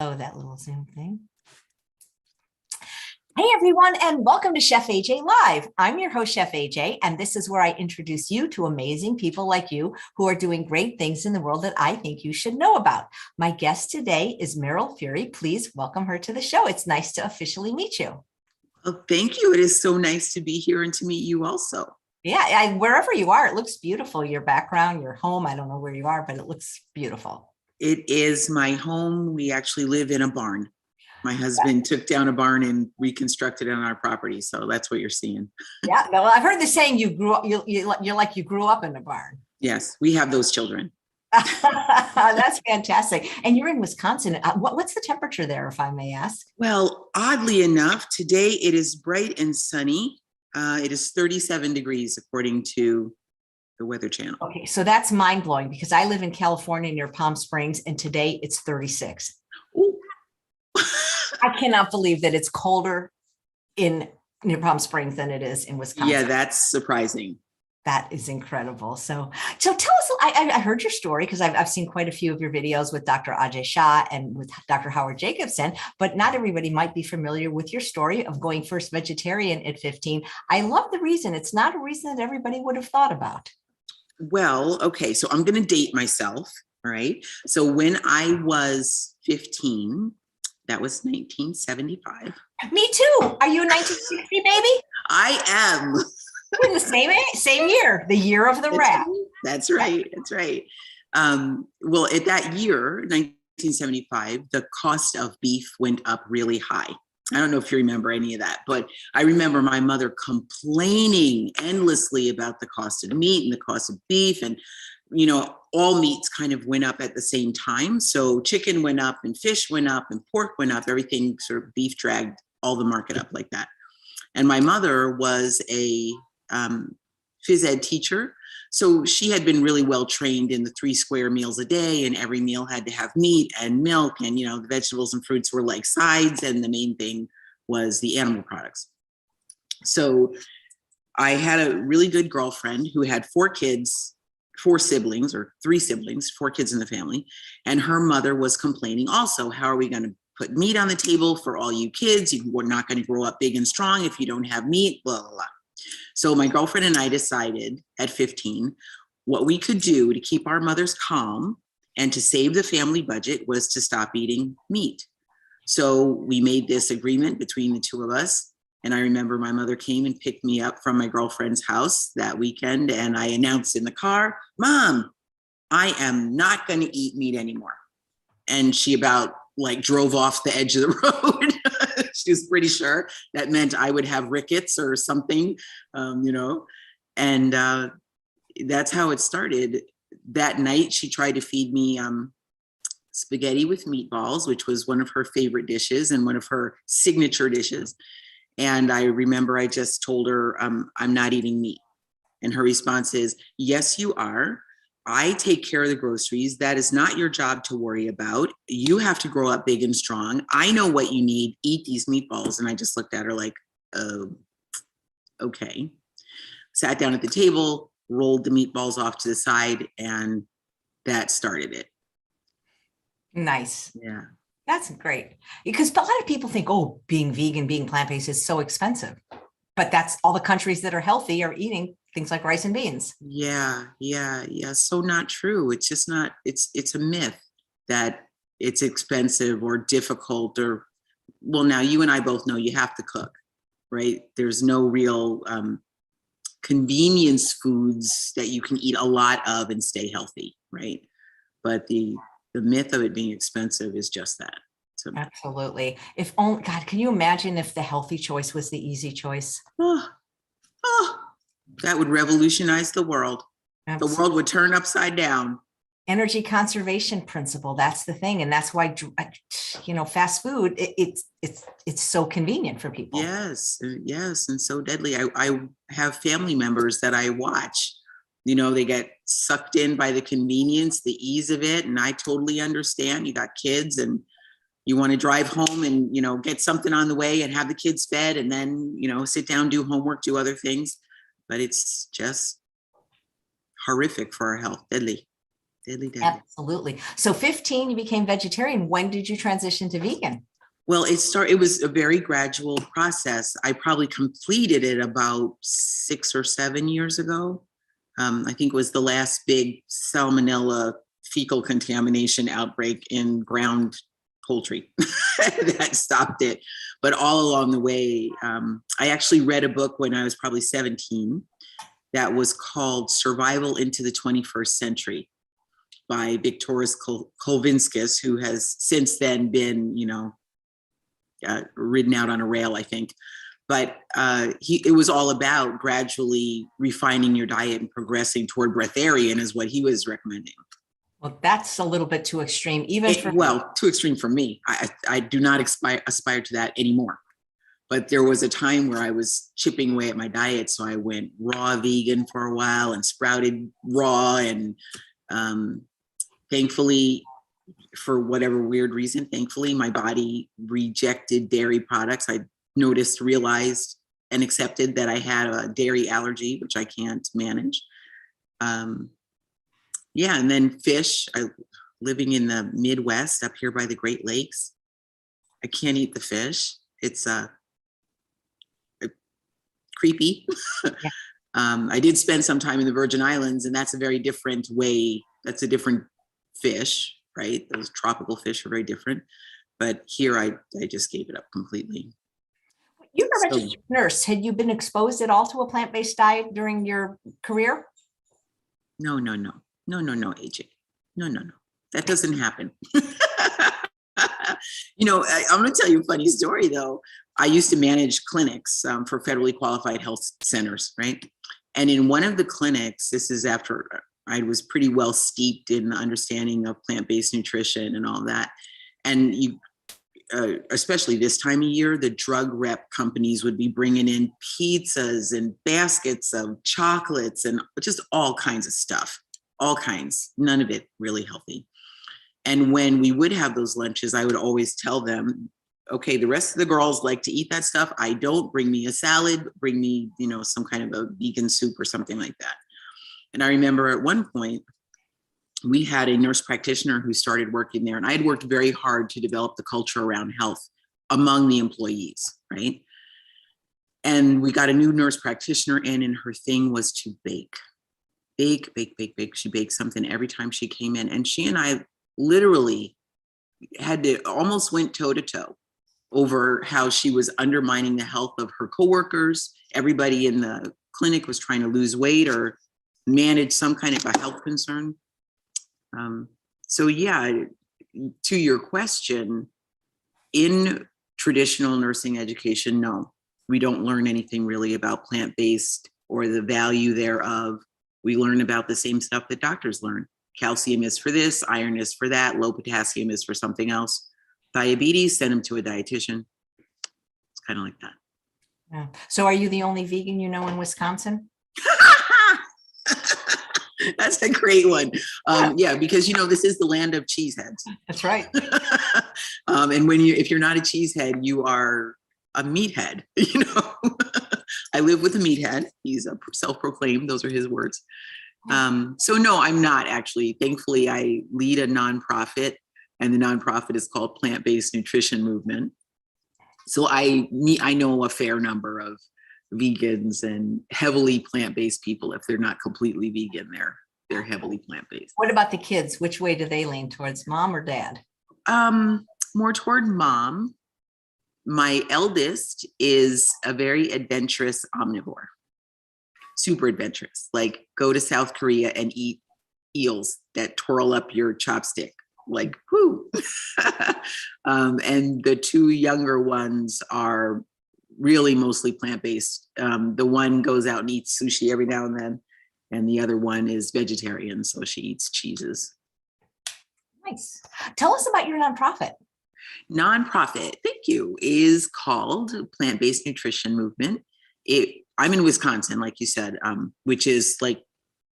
Oh, that little Zoom thing. Hey everyone, and welcome to Chef AJ Live. I'm your host, Chef AJ, and this is where I introduce you to amazing people like you who are doing great things in the world that I think you should know about. My guest today is Meryl Fury. Please welcome her to the show. It's nice to officially meet you. Oh, thank you. It is so nice to be here and to meet you also. Yeah, wherever you are, it looks beautiful. Your background, your home, I don't know where you are, but it looks beautiful. It is my home. We actually live in a barn. My husband took down a barn and reconstructed it on our property. So that's what you're seeing. Yeah, no, I've heard the saying you grew up, you're like you grew up in a barn. Yes, we have those children. That's fantastic. And you're in Wisconsin. What's the temperature there, if I may ask? Well, oddly enough, today it is bright and sunny. It is 37 degrees according to the Weather Channel. Okay, so that's mind blowing because I live in California near Palm Springs, and today it's 36. Ooh. I cannot believe that it's colder in near Palm Springs than it is in Wisconsin. Yeah, that's surprising. That is incredible. So tell us, I heard your story because I've seen quite a few of your videos with Dr. Ajay Shah and with Dr. Howard Jacobson, but not everybody might be familiar with your story of going first vegetarian at 15. I love the reason. It's not a reason that everybody would have thought about. Well, okay, so I'm going to date myself, all right? So when I was 15, that was 1975. Me too. Are you a 1960 baby? I am. We're in the same year, the year of the rat. That's right. That's right. Well, at that year, 1975, the cost of beef went up really high. I don't know if you remember any of that, but I remember my mother complaining endlessly about the cost of meat and the cost of beef. And, you know, all meats kind of went up at the same time. So chicken went up and fish went up and pork went up. Everything sort of beef dragged all the market up like that. And my mother was a phys ed teacher. So she had been really well trained in the 3 square meals a day, and every meal had to have meat and milk, and, you know, the vegetables and fruits were like sides, and the main thing was the animal products. So I had a really good girlfriend who had 4 kids, 4 siblings or 3 siblings, 4 kids in the family. And her mother was complaining also, how are we going to put meat on the table for all you kids? You're not going to grow up big and strong if you don't have meat, blah, blah, blah. So my girlfriend and I decided at 15, what we could do to keep our mothers calm and to save the family budget was to stop eating meat. So we made this agreement between the 2 of us. And I remember my mother came and picked me up from my girlfriend's house that weekend. And I announced in the car, Mom, I am not going to eat meat anymore. And she about like drove off the edge of the road. She was pretty sure that meant I would have rickets or something, you know, and that's how it started. That night, she tried to feed me spaghetti with meatballs, which was one of her favorite dishes and one of her signature dishes. And I remember I just told her, I'm not eating meat. And her response is, yes, you are. I take care of the groceries. That is not your job to worry about. You have to grow up big and strong. I know what you need. Eat these meatballs. And I just looked at her like, okay. Sat down at the table, rolled the meatballs off to the side, and that started it. Nice. Yeah. That's great. Because a lot of people think, oh, being vegan, being plant-based is so expensive. But that's all the countries that are healthy are eating things like rice and beans. Yeah. So not true. It's just not, it's a myth that it's expensive or difficult or, well, now you and I both know you have to cook, right? There's no real convenience foods that you can eat a lot of and stay healthy, right? But the myth of it being expensive is just that. So, absolutely. If only, God, can you imagine if the healthy choice was the easy choice? That would revolutionize the world. Absolutely. The world would turn upside down. Energy conservation principle. That's the thing. And that's why, you know, fast food, it's so convenient for people. Yes. And so deadly. I have family members that I watch, you know, they get sucked in by the convenience, the ease of it. And I totally understand. You got kids and you want to drive home and, you know, get something on the way and have the kids fed and then, you know, sit down, do homework, do other things. But it's just horrific for our health, deadly. Deadly, deadly. Absolutely. So 15, you became vegetarian. When did you transition to vegan? Well, it was a very gradual process. I probably completed it about 6 or 7 years ago. I think it was the last big salmonella fecal contamination outbreak in ground poultry that stopped it. But all along the way, I actually read a book when I was probably 17 that was called Survival into the 21st Century by Victoras Kulvinskas, who has since then been, ridden out on a rail, I think. But it was all about gradually refining your diet and progressing toward breatharian is what he was recommending. Well, that's a little bit too extreme, too extreme for me. I do not aspire to that anymore. But there was a time where I was chipping away at my diet. So I went raw vegan for a while and sprouted raw. And thankfully, for whatever weird reason, my body rejected dairy products. I realized, and accepted that I had a dairy allergy, which I can't manage. And then fish. Living in the Midwest up here by the Great Lakes, I can't eat the fish. It's creepy. Yeah. I did spend some time in the Virgin Islands, and that's a very different way. That's a different fish, right? Those tropical fish are very different. But here, I just gave it up completely. You're a registered nurse. Had you been exposed at all to a plant-based diet during your career? No, AJ. No. That doesn't happen. I'm going to tell you a funny story, though. I used to manage clinics for federally qualified health centers, right? And in one of the clinics, this is after I was pretty well steeped in the understanding of plant-based nutrition and all that. And especially this time of year, the drug rep companies would be bringing in pizzas and baskets of chocolates and just all kinds of stuff, all kinds, none of it really healthy. And when we would have those lunches, I would always tell them, okay, the rest of the girls like to eat that stuff. I don't. Bring me a salad, bring me, some kind of a vegan soup or something like that. And I remember at one point, we had a nurse practitioner who started working there, and I had worked very hard to develop the culture around health among the employees, right? And we got a new nurse practitioner in, and her thing was to bake. Bake. She baked something every time she came in. And she and I literally almost went toe to toe over how she was undermining the health of her coworkers. Everybody in the clinic was trying to lose weight or manage some kind of a health concern. To your question, in traditional nursing education, no, we don't learn anything really about plant-based or the value thereof. We learn about the same stuff that doctors learn. Calcium is for this, iron is for that, low potassium is for something else. Diabetes, send them to a dietitian. It's kind of like that. Yeah. So are you the only vegan you know in Wisconsin? That's a great one. Because this is the land of cheeseheads. That's right. And if you're not a cheesehead, you are a meathead. I live with a meathead. He's a self-proclaimed. Those are his words. So no, I'm not actually. Thankfully, I lead a nonprofit, and the nonprofit is called Plant-Based Nutrition Movement. So I know a fair number of vegans and heavily plant-based people. If they're not completely vegan, they're heavily plant-based. What about the kids? Which way do they lean towards, mom or dad? More toward mom. My eldest is a very adventurous omnivore, super adventurous, like go to South Korea and eat eels that twirl up your chopstick, like, whoo. And the two younger ones are really mostly plant-based. The one goes out and eats sushi every now and then, and the other one is vegetarian, so she eats cheeses. Nice. Tell us about your nonprofit. Nonprofit, thank you, is called Plant-Based Nutrition Movement. I'm in Wisconsin, like you said, which is like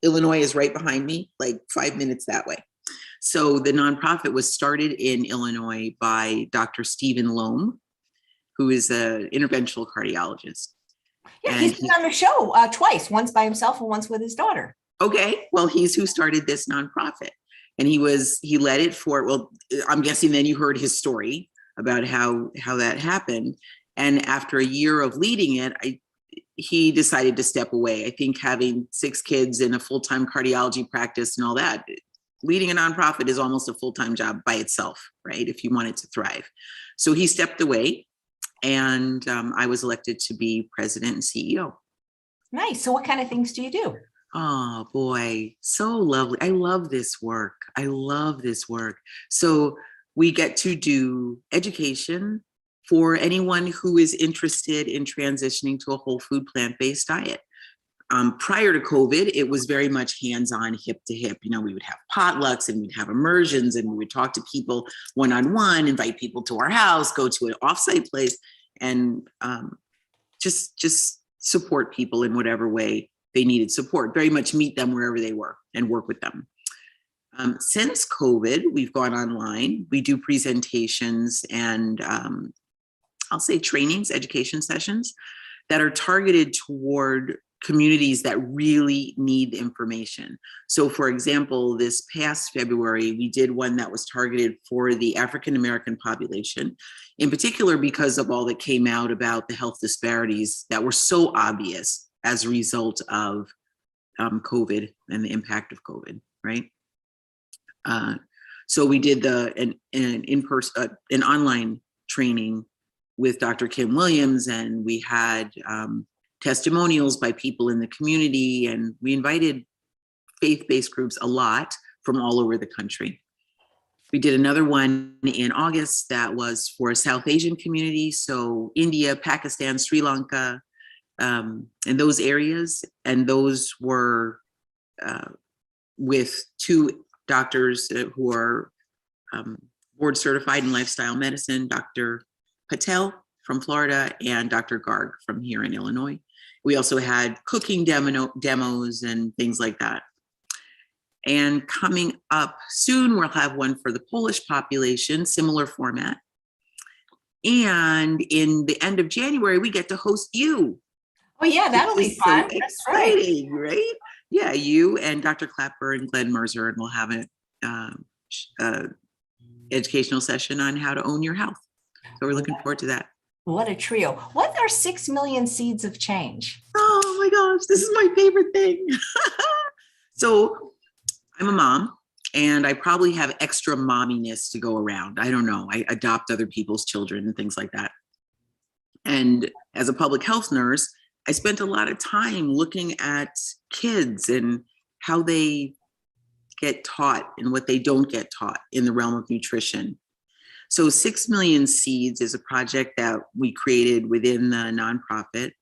Illinois is right behind me, like 5 minutes that way. So the nonprofit was started in Illinois by Dr. Stephen Loam, who is an interventional cardiologist. Yeah, he's been on the show twice, once by himself and once with his daughter. Okay, well, he's who started this nonprofit. And he led it for, well, I'm guessing then you heard his story about how that happened. And after a year of leading it, he decided to step away. I think having 6 kids and a full-time cardiology practice and all that, leading a nonprofit is almost a full-time job by itself, right? If you want it to thrive. So he stepped away, and I was elected to be president and CEO. Nice. So what kind of things do you do? Oh boy, so lovely. I love this work. So we get to do education for anyone who is interested in transitioning to a whole food plant-based diet. Prior to COVID, it was very much hands-on, hip to hip. You know, we would have potlucks and we'd have immersions and we would talk to people one-on-one, invite people to our house, go to an offsite place, and just support people in whatever way they needed support. Very much meet them wherever they were and work with them. Since COVID, we've gone online. We do presentations and I'll say trainings, education sessions that are targeted toward communities that really need information. So for example, this past February, we did one that was targeted for the African-American population, in particular because of all that came out about the health disparities that were so obvious as a result of COVID and the impact of COVID, right? So we did an in-person, an online training with Dr. Kim Williams, and we had testimonials by people in the community, and we invited faith-based groups a lot from all over the country. We did another one in August that was for a South Asian community, so India, Pakistan, Sri Lanka, and those areas, and those were with 2 doctors who are board certified in lifestyle medicine, Dr. Patel from Florida and Dr. Garg from here in Illinois. We also had cooking demos and things like that. And coming up soon, we'll have one for the Polish population, similar format. And in the end of January, we get to host you. Oh yeah, that'll be fun. So That's exciting, right? Yeah, you and Dr. Clapper and Glenn Mercer, and we'll have an educational session on how to own your health. So we're looking forward to that. What a trio. What are 6 million seeds of change? Oh my gosh, this is my favorite thing. So I'm a mom, and I probably have extra momminess to go around. I don't know. I adopt other people's children and things like that. And as a public health nurse, I spent a lot of time looking at kids and how they get taught and what they don't get taught in the realm of nutrition. So 6 Million Seeds is a project that we created within the nonprofit.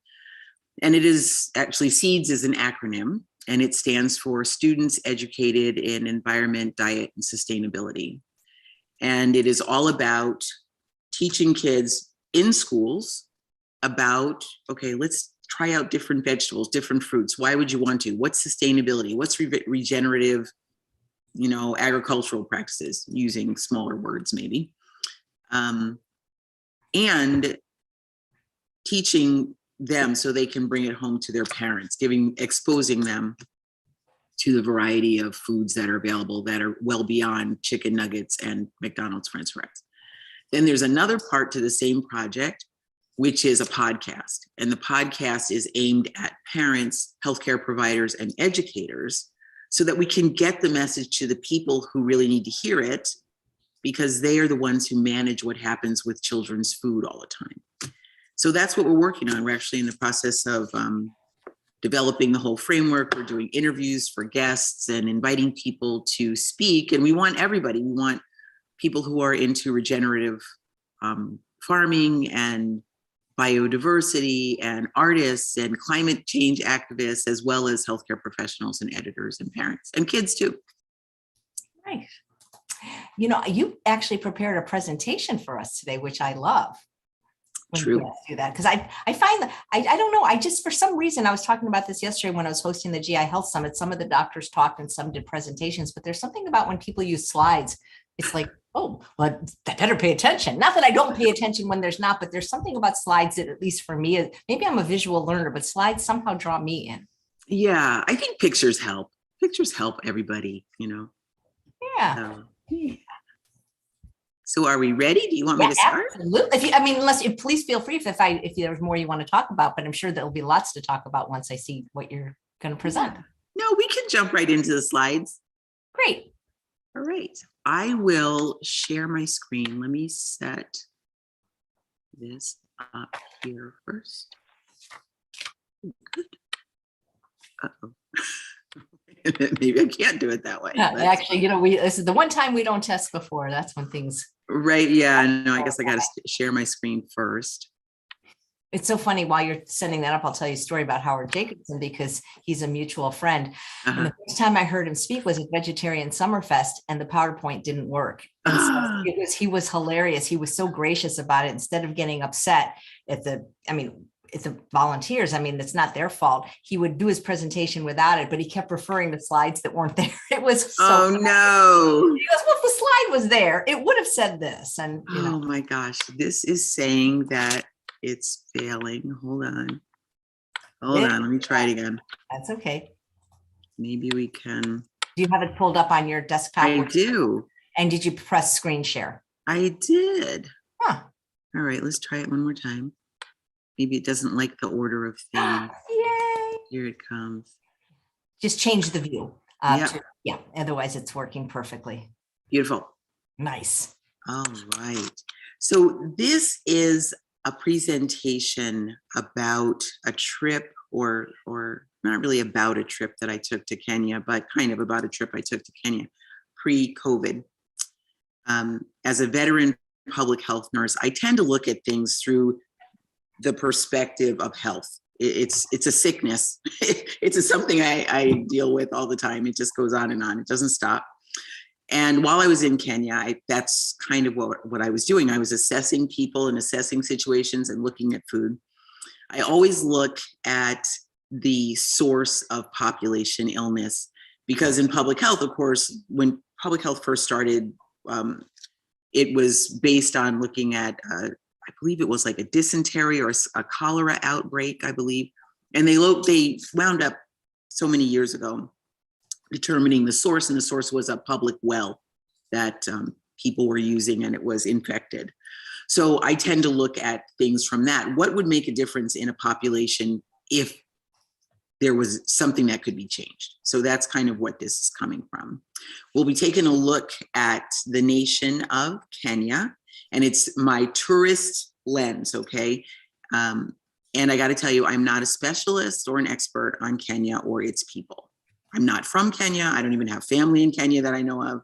And it is actually, SEEDS is an acronym, and it stands for Students Educated in Environment, Diet, and Sustainability. And it is all about teaching kids in schools about, okay, let's try out different vegetables, different fruits. Why would you want to? What's sustainability? What's regenerative, agricultural practices, using smaller words maybe. And teaching them so they can bring it home to their parents, exposing them to the variety of foods that are available that are well beyond chicken nuggets and McDonald's French fries. Then there's another part to the same project, which is a podcast. And the podcast is aimed at parents, healthcare providers, and educators so that we can get the message to the people who really need to hear it, because they are the ones who manage what happens with children's food all the time. So that's what we're working on. We're actually in the process of developing the whole framework. We're doing interviews for guests and inviting people to speak. And we want everybody. We want people who are into regenerative farming and biodiversity and artists and climate change activists, as well as healthcare professionals and editors and parents and kids too. Nice. You actually prepared a presentation for us today, which I love. True. Do that, because I find that I don't know. I just, for some reason, I was talking about this yesterday when I was hosting the GI Health Summit. Some of the doctors talked and some did presentations, but there's something about when people use slides. It's like, oh, well, I better pay attention. Not that I don't pay attention when there's not, but there's something about slides that, at least for me, maybe I'm a visual learner, but slides somehow draw me in. Yeah, I think pictures help. Pictures help everybody, Yeah. So are we ready? Do you want me Yeah, to start? absolutely. If you, I mean, please feel free if there's more you want to talk about, but I'm sure there'll be lots to talk about once I see what you're going to present. No, we can jump right into the slides. Great. All right. I will share my screen. Let me set this up here first. Good. Uh-oh. Maybe I can't do it that way. Yeah, actually, this is the one time we don't test before. That's when things. Right. Yeah. No, I guess I got to share my screen first. It's so funny while you're setting that up, I'll tell you a story about Howard Jacobson because he's a mutual friend. And the first time I heard him speak was at Vegetarian Summerfest and the PowerPoint didn't work. And so he was hilarious. He was so gracious about it. Instead of getting upset at the volunteers, it's not their fault. He would do his presentation without it, but he kept referring to slides that weren't there. It was so no. He goes, well, if the slide was there, it would have said this. And oh my gosh, this is saying that it's failing. Hold on. Let me try it again. That's okay. Maybe we can. Do you have it pulled up on your desktop? I do. And did you press screen share? I did. Huh. All right, let's try it one more time. Maybe it doesn't like the order of things. Yay. Here it comes. Just change the view. Otherwise it's working perfectly. Beautiful. Nice. All right. So this is a presentation about a trip or not really about a trip that I took to Kenya, but kind of about a trip I took to Kenya pre-COVID. As a veteran public health nurse, I tend to look at things through the perspective of health. It's a sickness. It's something I deal with all the time. It just goes on and on. It doesn't stop. And while I was in Kenya, that's kind of what I was doing. I was assessing people and assessing situations and looking at food. I always look at the source of population illness because in public health, of course, when public health first started, it was based on looking at, I believe it was like a dysentery or a cholera outbreak, I believe. And they wound up so many years ago determining the source, and the source was a public well that people were using and it was infected. So I tend to look at things from that. What would make a difference in a population if there was something that could be changed? So that's kind of what this is coming from. We'll be taking a look at the nation of Kenya, and it's my tourist lens, okay? And I got to tell you, I'm not a specialist or an expert on Kenya or its people. I'm not from Kenya. I don't even have family in Kenya that I know of.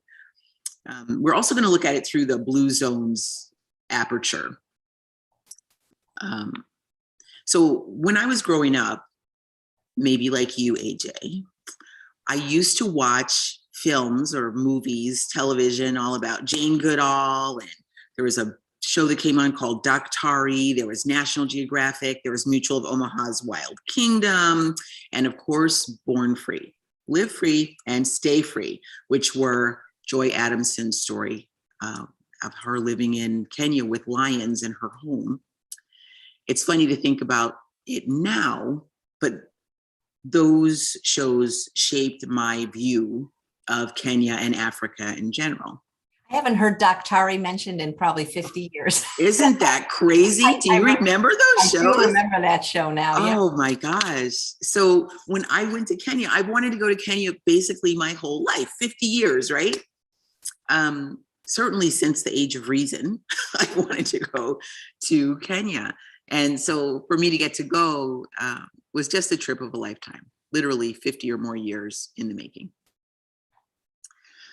We're also going to look at it through the Blue Zones aperture. So when I was growing up, maybe like you, AJ, I used to watch films or movies, television, all about Jane Goodall. And there was a show that came on called Daktari. There was National Geographic. There was Mutual of Omaha's Wild Kingdom. And of course, Born Free. Live Free and Stay Free, which were Joy Adamson's story of her living in Kenya with lions in her home. It's funny to think about it now, but those shows shaped my view of Kenya and Africa in general. I haven't heard Daktari mentioned in probably 50 years. Isn't that crazy? Do you remember those shows? I do remember that show now. Oh my gosh. So when I went to Kenya, I wanted to go to Kenya basically my whole life, 50 years, right? Certainly since the age of reason, I wanted to go to Kenya. And so for me to get to go was just a trip of a lifetime, literally 50 or more years in the making.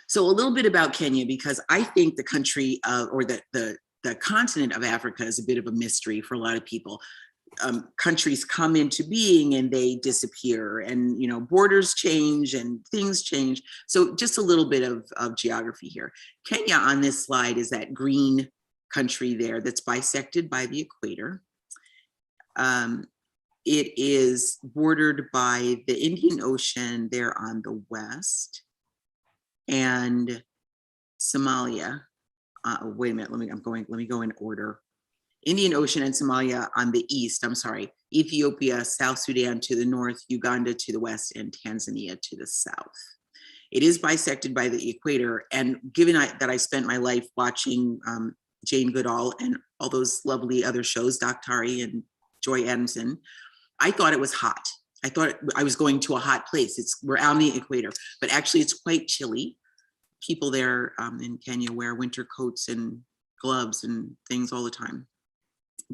So a little bit about Kenya, because I think the country or the continent of Africa is a bit of a mystery for a lot of people. Countries come into being and they disappear, and borders change and things change. So just a little bit of geography here. Kenya on this slide is that green country there that's bisected by the equator. It is bordered by the Indian Ocean there on the west, and Somalia. Wait a minute, let me go in order. Indian Ocean and Somalia on the east, Ethiopia, South Sudan to the north, Uganda to the west, and Tanzania to the south. It is bisected by the equator. And given that I spent my life watching Jane Goodall and all those lovely other shows, Doc Tari and Joy Adamson, I thought it was hot. I thought I was going to a hot place. We're on the equator, but actually it's quite chilly. People there in Kenya wear winter coats and gloves and things all the time.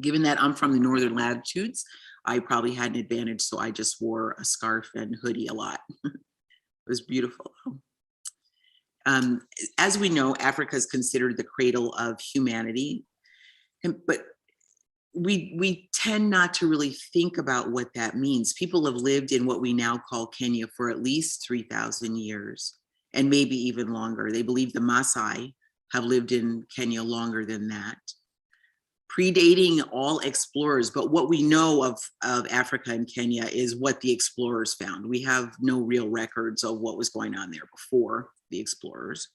Given that I'm from the northern latitudes, I probably had an advantage, so I just wore a scarf and hoodie a lot. It was beautiful. As we know, Africa is considered the cradle of humanity, but we tend not to really think about what that means. People have lived in what we now call Kenya for at least 3,000 years, and maybe even longer. They believe the Maasai have lived in Kenya longer than that, predating all explorers. But what we know of Africa and Kenya is what the explorers found. We have no real records of what was going on there before the explorers.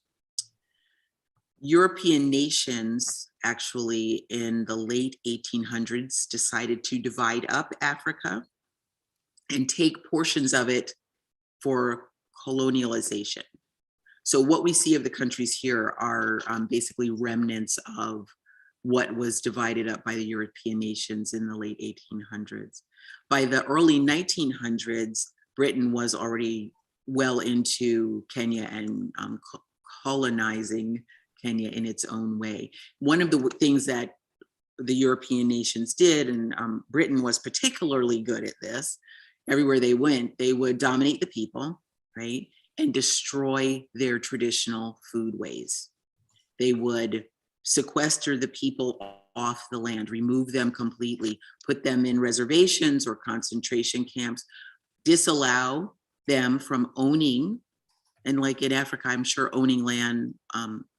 European nations actually in the late 1800s decided to divide up Africa and take portions of it for colonialization. So what we see of the countries here are basically remnants of what was divided up by the European nations in the late 1800s. By the early 1900s, Britain was already well into Kenya and colonizing Kenya in its own way. One of the things that the European nations did, and Britain was particularly good at this, everywhere they went, they would dominate the people, right? And destroy their traditional foodways. They would sequester the people off the land, remove them completely, put them in reservations or concentration camps, disallow them from owning. And like in Africa, I'm sure owning land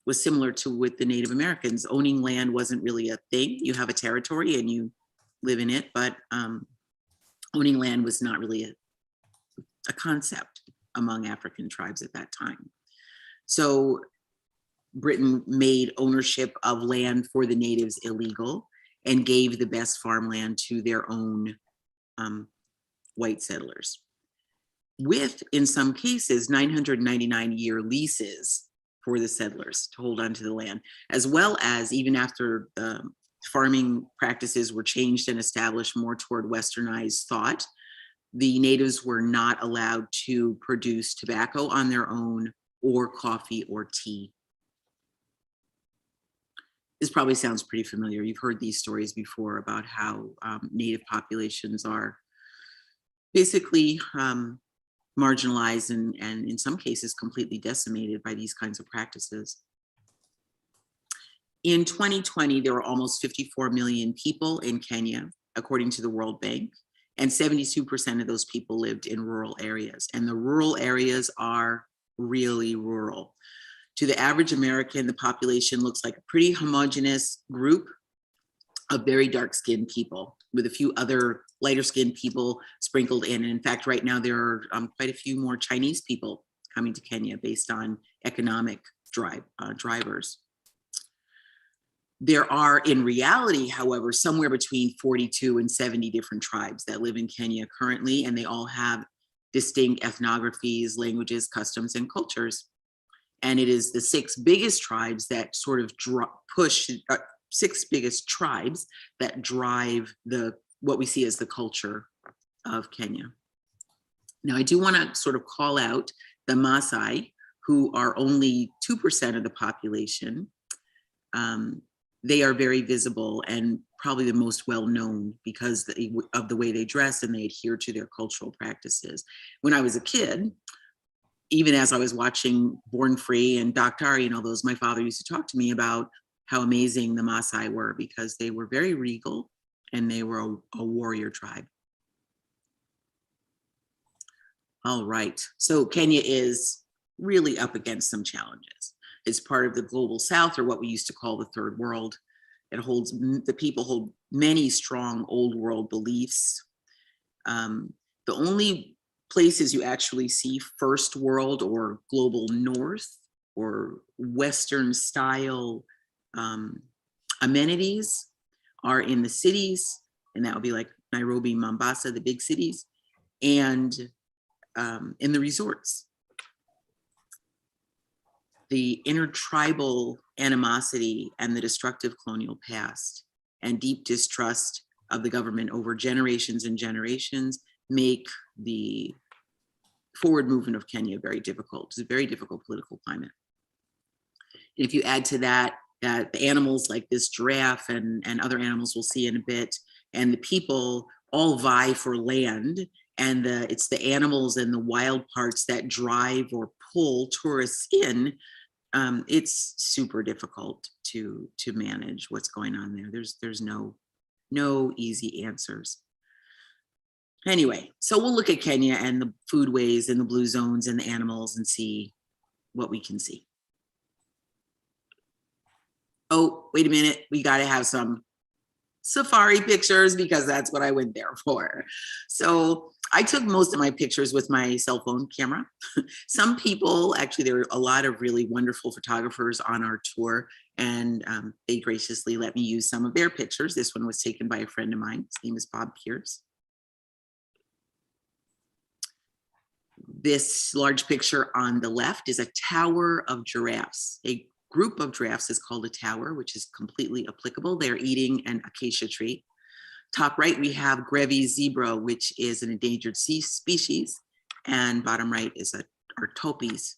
was similar to with the Native Americans. Owning land wasn't really a thing. You have a territory and you live in it, but owning land was not really a concept among African tribes at that time. So Britain made ownership of land for the natives illegal and gave the best farmland to their own white settlers, with, in some cases, 999-year leases for the settlers to hold onto the land, as well as, even after the farming practices were changed and established more toward westernized thought, the natives were not allowed to produce tobacco on their own or coffee or tea. This probably sounds pretty familiar. You've heard these stories before about how native populations are basically marginalized and in some cases completely decimated by these kinds of practices. In 2020, there were almost 54 million people in Kenya, according to the World Bank, and 72% of those people lived in rural areas. And the rural areas are really rural. To the average American, the population looks like a pretty homogeneous group of very dark-skinned people with a few other lighter-skinned people sprinkled in. And in fact, right now there are quite a few more Chinese people coming to Kenya based on economic drivers. There are, in reality, however, somewhere between 42 and 70 different tribes that live in Kenya currently, and they all have distinct ethnographies, languages, customs, and cultures. And it is the six biggest tribes that sort of six biggest tribes that drive what we see as the culture of Kenya. Now, I do want to sort of call out the Maasai, who are only 2% of the population. They are very visible and probably the most well-known because of the way they dress and they adhere to their cultural practices. When I was a kid, even as I was watching Born Free and Dr. Ari and all those, my father used to talk to me about how amazing the Maasai were because they were very regal and they were a warrior tribe. All right, so Kenya is really up against some challenges. It's part of the global South, or what we used to call the third world. The people hold many strong old world beliefs. The only places you actually see first world or global North or Western style amenities are in the cities, and that would be like Nairobi, Mombasa, the big cities, and in the resorts. the intertribal animosity and the destructive colonial past and deep distrust of the government over generations and generations make the forward movement of Kenya very difficult. It's a very difficult political climate. If you add to that, that the animals like this giraffe and other animals we'll see in a bit, and the people all vie for land, and it's the animals and the wild parts that drive or pull tourists in, it's super difficult to manage what's going on there. There's no easy answers. Anyway, so we'll look at Kenya and the foodways and the blue zones and the animals and see what we can see. Oh, wait a minute. We got to have some safari pictures because that's what I went there for. So I took most of my pictures with my cell phone camera. Some people, actually, there were a lot of really wonderful photographers on our tour, and they graciously let me use some of their pictures. This one was taken by a friend of mine. His name is Bob Pierce. This large picture on the left is a tower of giraffes. A group of giraffes is called a tower, which is completely applicable. They're eating an acacia tree. Top right, we have Grevy's zebra, which is an endangered species. And bottom right is our topis.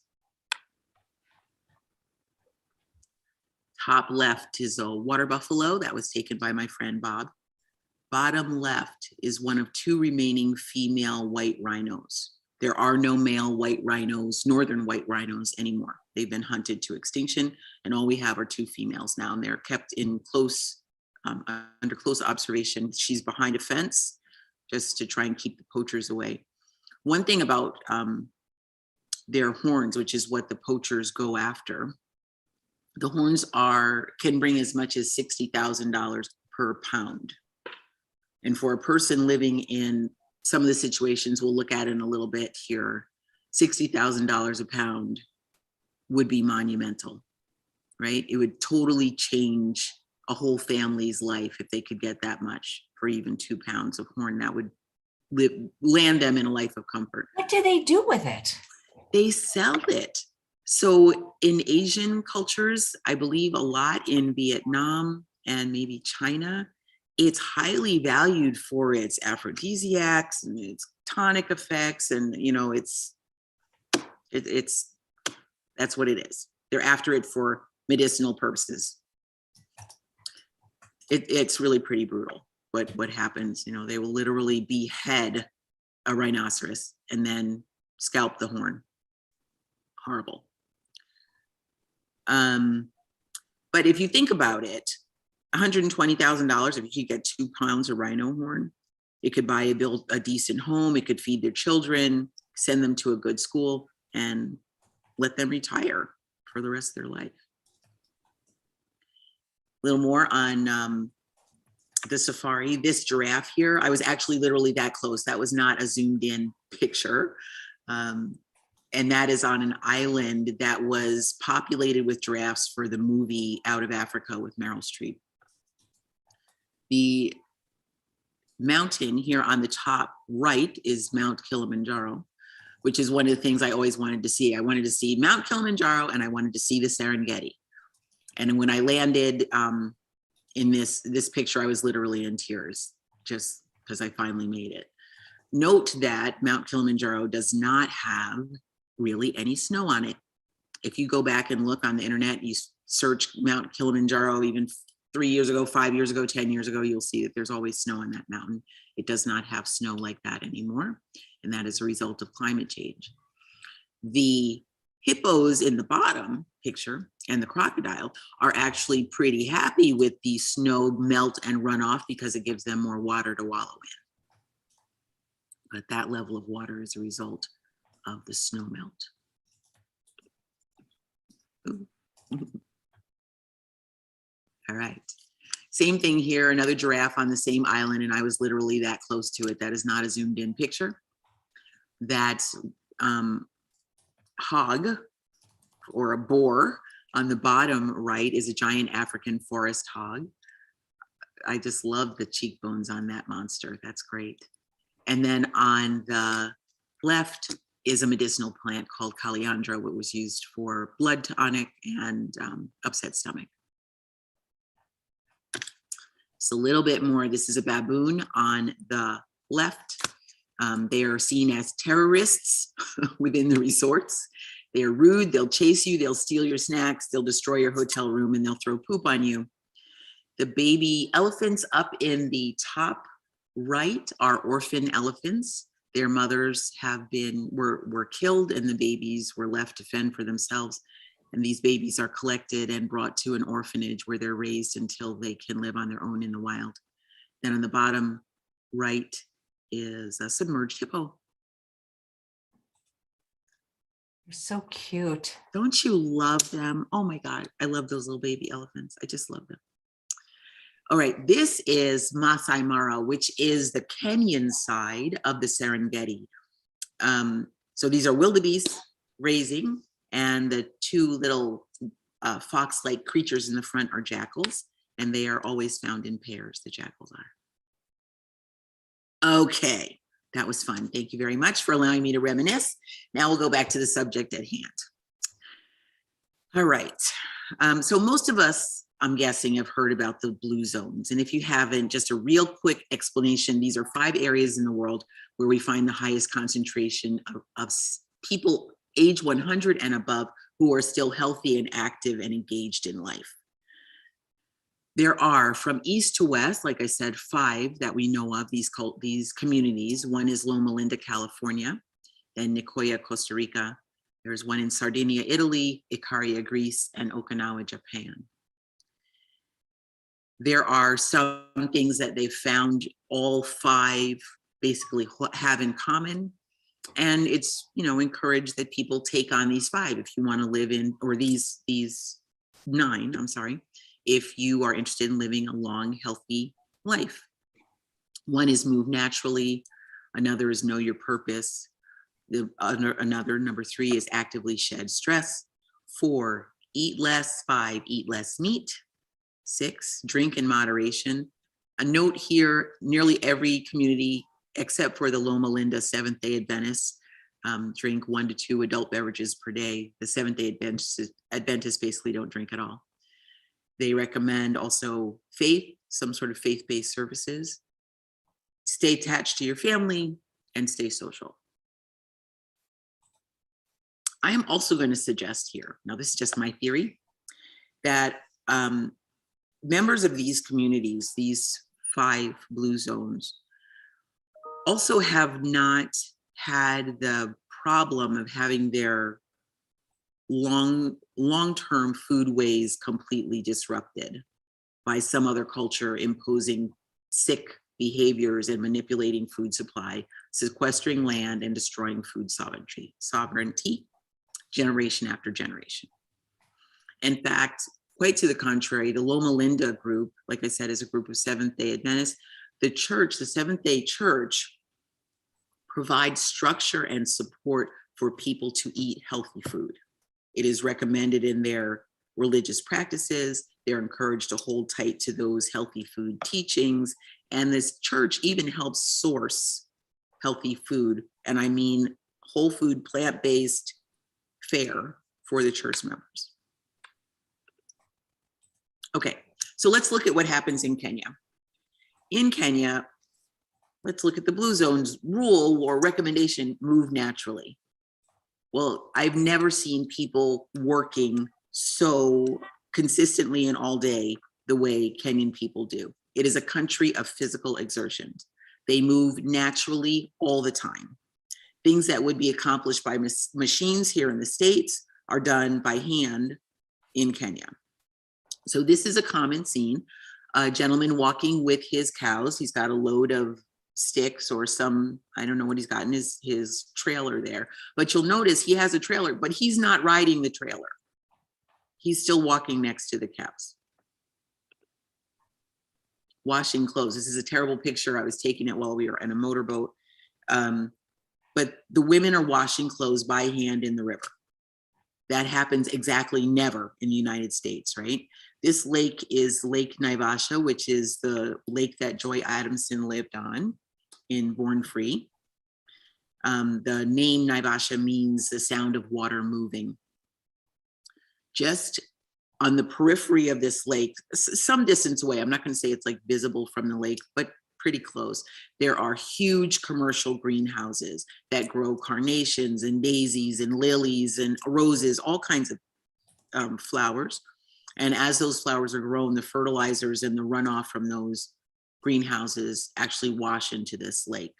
Top left is a water buffalo that was taken by my friend Bob. Bottom left is one of two remaining female white rhinos. There are no male white rhinos, northern white rhinos anymore. They've been hunted to extinction, and all we have are two females now, and they're kept in under close observation. She's behind a fence just to try and keep the poachers away. One thing about their horns, which is what the poachers go after, the horns can bring as much as $60,000 per pound. And for a person living in some of the situations we'll look at in a little bit here, $60,000 a pound would be monumental, right? It would totally change a whole family's life if they could get that much for even 2 pounds of horn. That would land them in a life of comfort. What do they do with it? They sell it. So in Asian cultures, I believe a lot in Vietnam and maybe China, it's highly valued for its aphrodisiacs and its tonic effects, and that's what it is. They're after it for medicinal purposes. It's really pretty brutal what happens. They will literally behead a rhinoceros and then scalp the horn. Horrible. But if you think about it, $120,000, if you could get 2 pounds of rhino horn, it could buy a decent home, it could feed their children, send them to a good school, and let them retire for the rest of their life. A little more on the safari. This giraffe here, I was actually literally that close. That was not a zoomed in picture. And that is on an island that was populated with giraffes for the movie Out of Africa with Meryl Streep. The mountain here on the top right is Mount Kilimanjaro, which is one of the things I always wanted to see. I wanted to see Mount Kilimanjaro, and I wanted to see the Serengeti. And when I landed in this picture, I was literally in tears just because I finally made it. Note that Mount Kilimanjaro does not have really any snow on it. If you go back and look on the internet, you search Mount Kilimanjaro even 3 years ago, 5 years ago, 10 years ago, you'll see that there's always snow on that mountain. It does not have snow like that anymore, and that is a result of climate change. The hippos in the bottom picture and the crocodile are actually pretty happy with the snow melt and runoff because it gives them more water to wallow in. But that level of water is a result of the snow melt. All right. Same thing here, another giraffe on the same island, and I was literally that close to it. That is not a zoomed in picture. That hog or a boar on the bottom right is a giant African forest hog. I just love the cheekbones on that monster. That's great. And then on the left, is a medicinal plant called Kilimanjaro, which was used for blood tonic and upset stomach. Just a little bit more. This is a baboon on the left. They are seen as terrorists within the resorts. They are rude, they'll chase you, they'll steal your snacks, they'll destroy your hotel room, and they'll throw poop on you. The baby elephants up in the top right are orphan elephants. Their mothers were killed, and the babies were left to fend for themselves. And these babies are collected and brought to an orphanage where they're raised until they can live on their own in the wild. Then on the bottom right is a submerged hippo. They're so cute. Don't you love them? Oh my God, I love those little baby elephants. I just love them. All right, this is Masai Mara, which is the Kenyan side of the Serengeti. So these are wildebeest grazing, and the two little fox-like creatures in the front are jackals, and they are always found in pairs, the jackals are. Okay, that was fun. Thank you very much for allowing me to reminisce. Now we'll go back to the subject at hand. All right, so most of us, I'm guessing, have heard about the blue zones. And if you haven't, just a real quick explanation. These are 5 areas in the world where we find the highest concentration of people age 100 and above who are still healthy and active and engaged in life. There are, from east to west, like I said, 5 that we know of, these communities. One is Loma Linda, California, then Nicoya, Costa Rica. There's one in Sardinia, Italy, Icaria, Greece, and Okinawa, Japan. There are some things that they've found all 5 basically have in common. And it's, encouraged that people take on these 5 if you want to live in, or these 9, I'm sorry, if you are interested in living a long, healthy life. One is move naturally. Another is know your purpose. Another, number 3, is actively shed stress. 4, eat less. 5, eat less meat. 6, drink in moderation. A note here, nearly every community, except for the Loma Linda Seventh-day Adventists, drink 1 to 2 adult beverages per day. The Seventh-day Adventists basically don't drink at all. They recommend also faith, some sort of faith-based services. Stay attached to your family and stay social. I am also going to suggest here, now this is just my theory, that members of these communities, these 5 blue zones, also have not had the problem of having their long-term foodways completely disrupted by some other culture imposing sick behaviors and manipulating food supply, sequestering land, and destroying food sovereignty generation after generation. In fact, quite to the contrary, the Loma Linda group, like I said, is a group of Seventh-day Adventists. The church, the Seventh-day Church, provides structure and support for people to eat healthy food. It is recommended in their religious practices. They're encouraged to hold tight to those healthy food teachings. And this church even helps source healthy food. And I mean whole food, plant-based fare for the church members. Okay, so let's look at what happens in Kenya. In Kenya, let's look at the blue zones rule or recommendation, move naturally. Well, I've never seen people working so consistently and all day the way Kenyan people do. It is a country of physical exertion. They move naturally all the time. Things that would be accomplished by machines here in the States are done by hand in Kenya. So this is a common scene. A gentleman walking with his cows. He's got a load of sticks or some, I don't know what he's got in his trailer there. But you'll notice he has a trailer, but he's not riding the trailer. He's still walking next to the cows. Washing clothes. This is a terrible picture. I was taking it while we were in a motorboat. But the women are washing clothes by hand in the river. That happens exactly never in the United States, right? This lake is Lake Naivasha, which is the lake that Joy Adamson lived on in Born Free. The name Naivasha means the sound of water moving. Just on the periphery of this lake, some distance away, I'm not going to say it's like visible from the lake, but pretty close, there are huge commercial greenhouses that grow carnations and daisies and lilies and roses, all kinds of flowers. And as those flowers are grown, the fertilizers and the runoff from those greenhouses actually wash into this lake.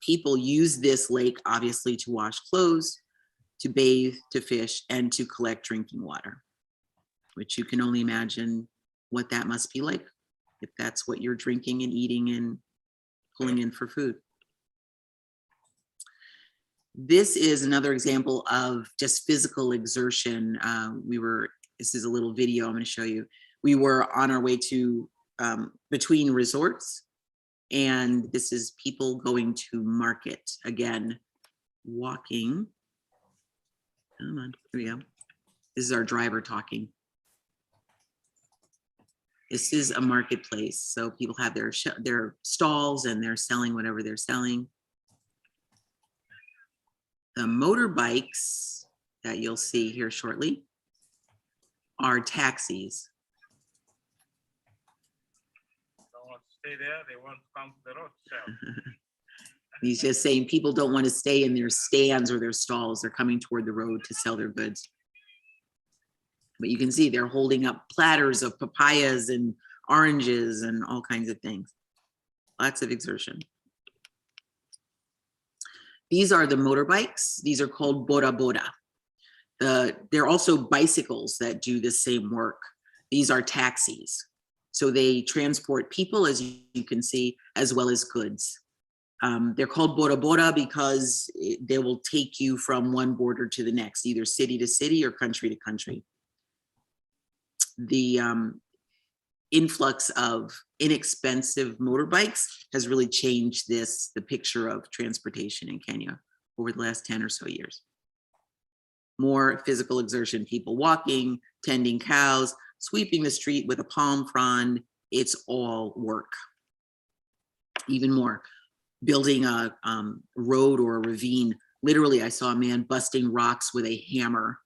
People use this lake, obviously, to wash clothes, to bathe, to fish, and to collect drinking water, which you can only imagine what that must be like if that's what you're drinking and eating and pulling in for food. This is another example of just physical exertion. This is a little video I'm going to show you. We were on our way to between resorts, and this is people going to market. Again, walking. Come on, here we go. This is our driver talking. This is a marketplace, so people have their stalls and they're selling whatever they're selling. The motorbikes that you'll see here shortly are taxis. Don't want to stay there, they want to come to the road to sell. He's just saying people don't want to stay in their stands or their stalls. They're coming toward the road to sell their goods. But you can see they're holding up platters of papayas and oranges and all kinds of things. Lots of exertion. These are the motorbikes. These are called bora bora. They're also bicycles that do the same work. These are taxis. So they transport people, as you can see, as well as goods. They're called bora bora because they will take you from one border to the next, either city to city or country to country. The influx of inexpensive motorbikes has really changed the picture of transportation in Kenya over the last 10 or so years. More physical exertion, people walking, tending cows, sweeping the street with a palm frond. It's all work. Even more, building a road or a ravine. Literally, I saw a man busting rocks with a hammer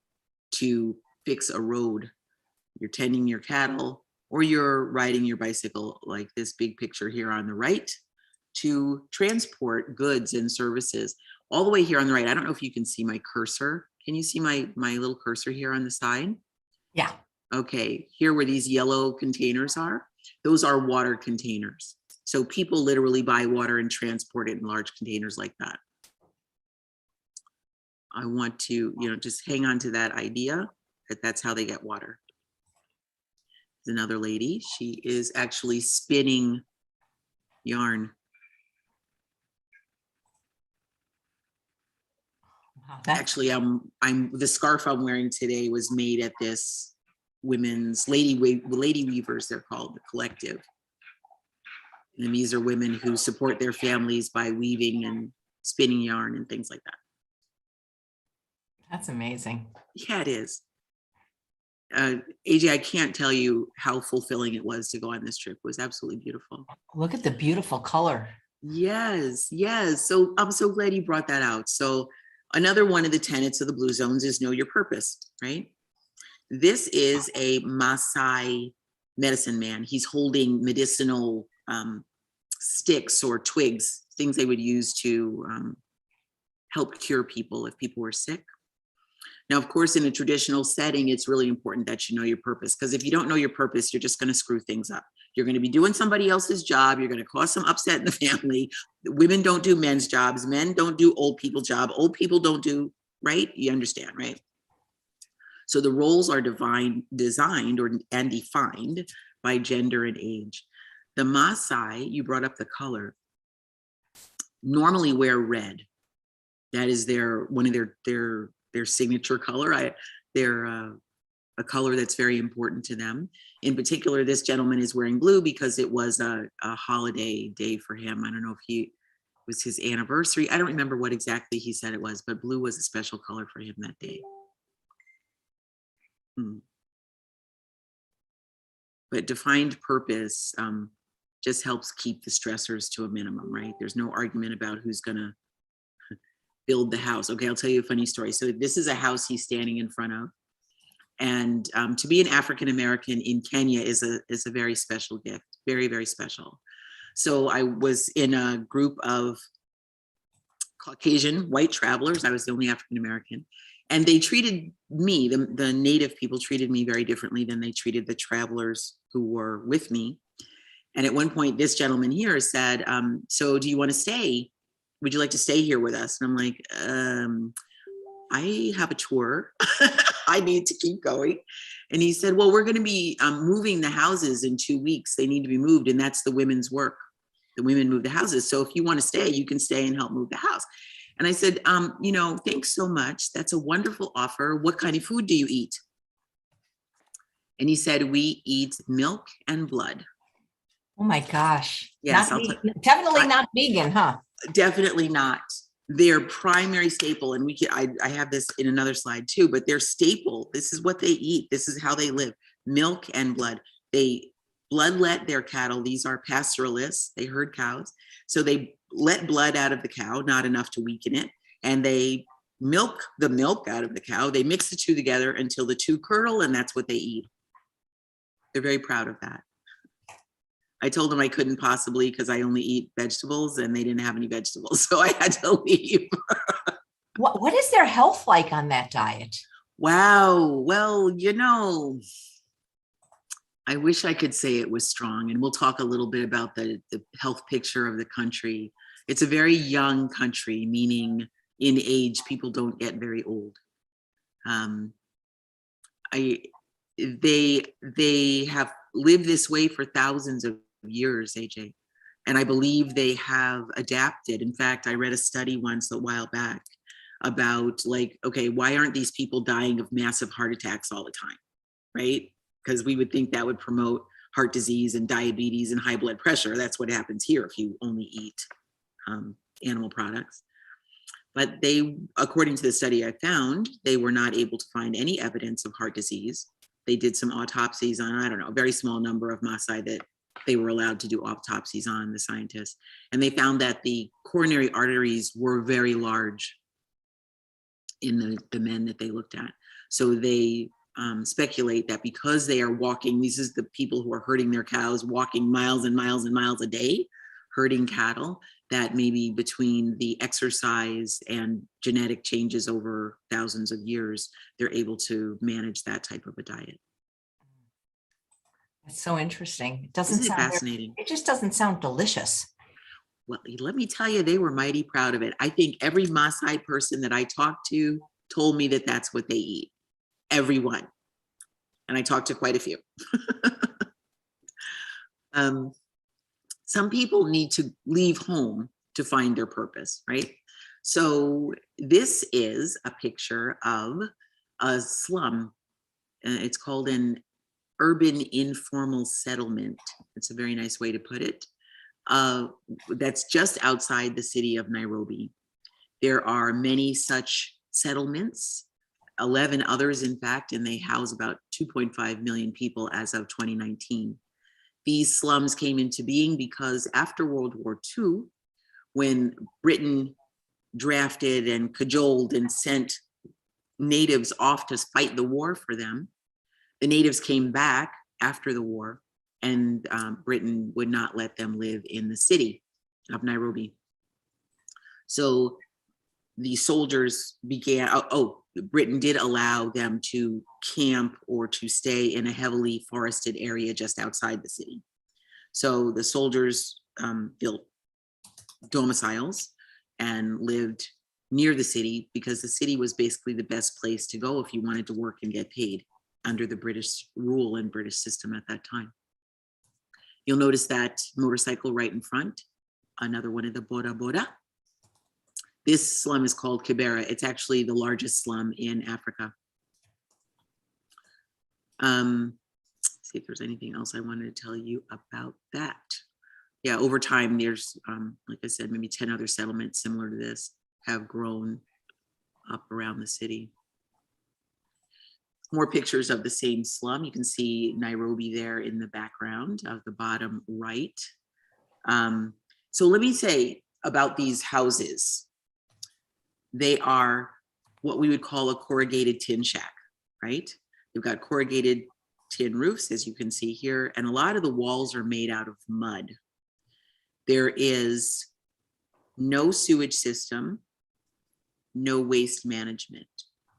to fix a road. You're tending your cattle or you're riding your bicycle, like this big picture here on the right, to transport goods and services. All the way here on the right, I don't know if you can see my cursor. Can you see my little cursor here on the side? Yeah. Okay, here where these yellow containers are, those are water containers. So people literally buy water and transport it in large containers like that. I want to, just hang on to that idea that that's how they get water. There's another lady. She is actually spinning yarn. Wow, Actually, the scarf I'm wearing today was made at this women's lady weavers. They're called, the collective. And these are women who support their families by weaving and spinning yarn and things like that. That's amazing. Yeah, it is. AJ, I can't tell you how fulfilling it was to go on this trip. It was absolutely beautiful. Look at the beautiful color. Yes, yes. So I'm so glad you brought that out. So another one of the tenets of the Blue Zones is know your purpose, right? This is a Maasai medicine man. He's holding medicinal sticks or twigs, things they would use to help cure people if people were sick. Now, of course, in a traditional setting, it's really important that you know your purpose, because if you don't know your purpose, you're just going to screw things up. You're going to be doing somebody else's job. You're going to cause some upset in the family. Women don't do men's jobs. Men don't do old people job. Old people don't do, right? You understand, right? So the roles are designed and defined by gender and age. The Maasai, you brought up the color, normally wear red. That is one of their signature color. They're a color that's very important to them. In particular, this gentleman is wearing blue because it was a holiday day for him. I don't know if it was his anniversary. I don't remember what exactly he said it was, but blue was a special color for him that day. But defined purpose just helps keep the stressors to a minimum, right? There's no argument about who's gonna build the house. Okay, I'll tell you a funny story. So this is a house he's standing in front of. And to be an African-American in Kenya is a very special gift, very, very special. So I was in a group of Caucasian white travelers. I was the only African-American. And they treated me, the native people treated me very differently than they treated the travelers who were with me. And at one point, this gentleman here said, so do you want to stay? Would you like to stay here with us? And I'm like, I have a tour. I need to keep going. And he said, well, we're going to be moving the houses in 2 weeks. They need to be moved. And that's the women's work. The women move the houses. So if you want to stay, you can stay and help move the house. And I said, thanks so much. That's a wonderful offer. What kind of food do you eat? And he said, we eat milk and blood. Oh my gosh. Yes, Definitely not vegan, huh? Definitely not. Their primary staple, and I have this in another slide too, but their staple, this is what they eat. This is how they live. Milk and blood. They bloodlet their cattle. These are pastoralists. They herd cows. So they let blood out of the cow, not enough to weaken it. And they milk the milk out of the cow. They mix the two together until the two curdle, and that's what they eat. They're very proud of that. I told them I couldn't possibly because I only eat vegetables and they didn't have any vegetables. So I had to leave. What is their health like on that diet? Wow. Well, I wish I could say it was strong. And we'll talk a little bit about the health picture of the country. It's a very young country, meaning in age, people don't get very old. They have lived this way for thousands of years, AJ. And I believe they have adapted. In fact, I read a study once a while back about okay, why aren't these people dying of massive heart attacks all the time, right? Because we would think that would promote heart disease and diabetes and high blood pressure. That's what happens here if you only eat animal products. But according to the study I found, they were not able to find any evidence of heart disease. They did some autopsies on, I don't know, a very small number of Maasai that they were allowed to do autopsies on, the scientists. And they found that the coronary arteries were very large in the men that they looked at. So they speculate that because they are walking, these is the people who are herding their cows, walking miles and miles and miles a day, herding cattle, that maybe between the exercise and genetic changes over thousands of years, they're able to manage that type of a diet. That's so interesting. Isn't it fascinating? It just doesn't sound delicious. Well, let me tell you, they were mighty proud of it. I think every Maasai person that I talked to told me that that's what they eat. Everyone. And I talked to quite a few. Some people need to leave home to find their purpose, right? So this is a picture of a slum. It's called an urban informal settlement. It's a very nice way to put it. That's just outside the city of Nairobi. There are many such settlements, 11 others, in fact, and they house about 2.5 million people as of 2019. These slums came into being because after World War II, when Britain drafted and cajoled and sent natives off to fight the war for them, the natives came back after the war, and Britain would not let them live in the city of Nairobi. So the soldiers began, Britain did allow them to camp or to stay in a heavily forested area just outside the city. So the soldiers built domiciles and lived near the city because the city was basically the best place to go if you wanted to work and get paid under the British rule and British system at that time. You'll notice that motorcycle right in front, another one of the Bora Bora. This slum is called Kibera. It's actually the largest slum in Africa. See if there's anything else I wanted to tell you about that. Yeah, over time, there's, like I said, maybe 10 other settlements similar to this have grown up around the city. More pictures of the same slum. You can see Nairobi there in the background of the bottom right. So let me say about these houses. They are what we would call a corrugated tin shack, right? You've got corrugated tin roofs, as you can see here, and a lot of the walls are made out of mud. There is no sewage system, no waste management.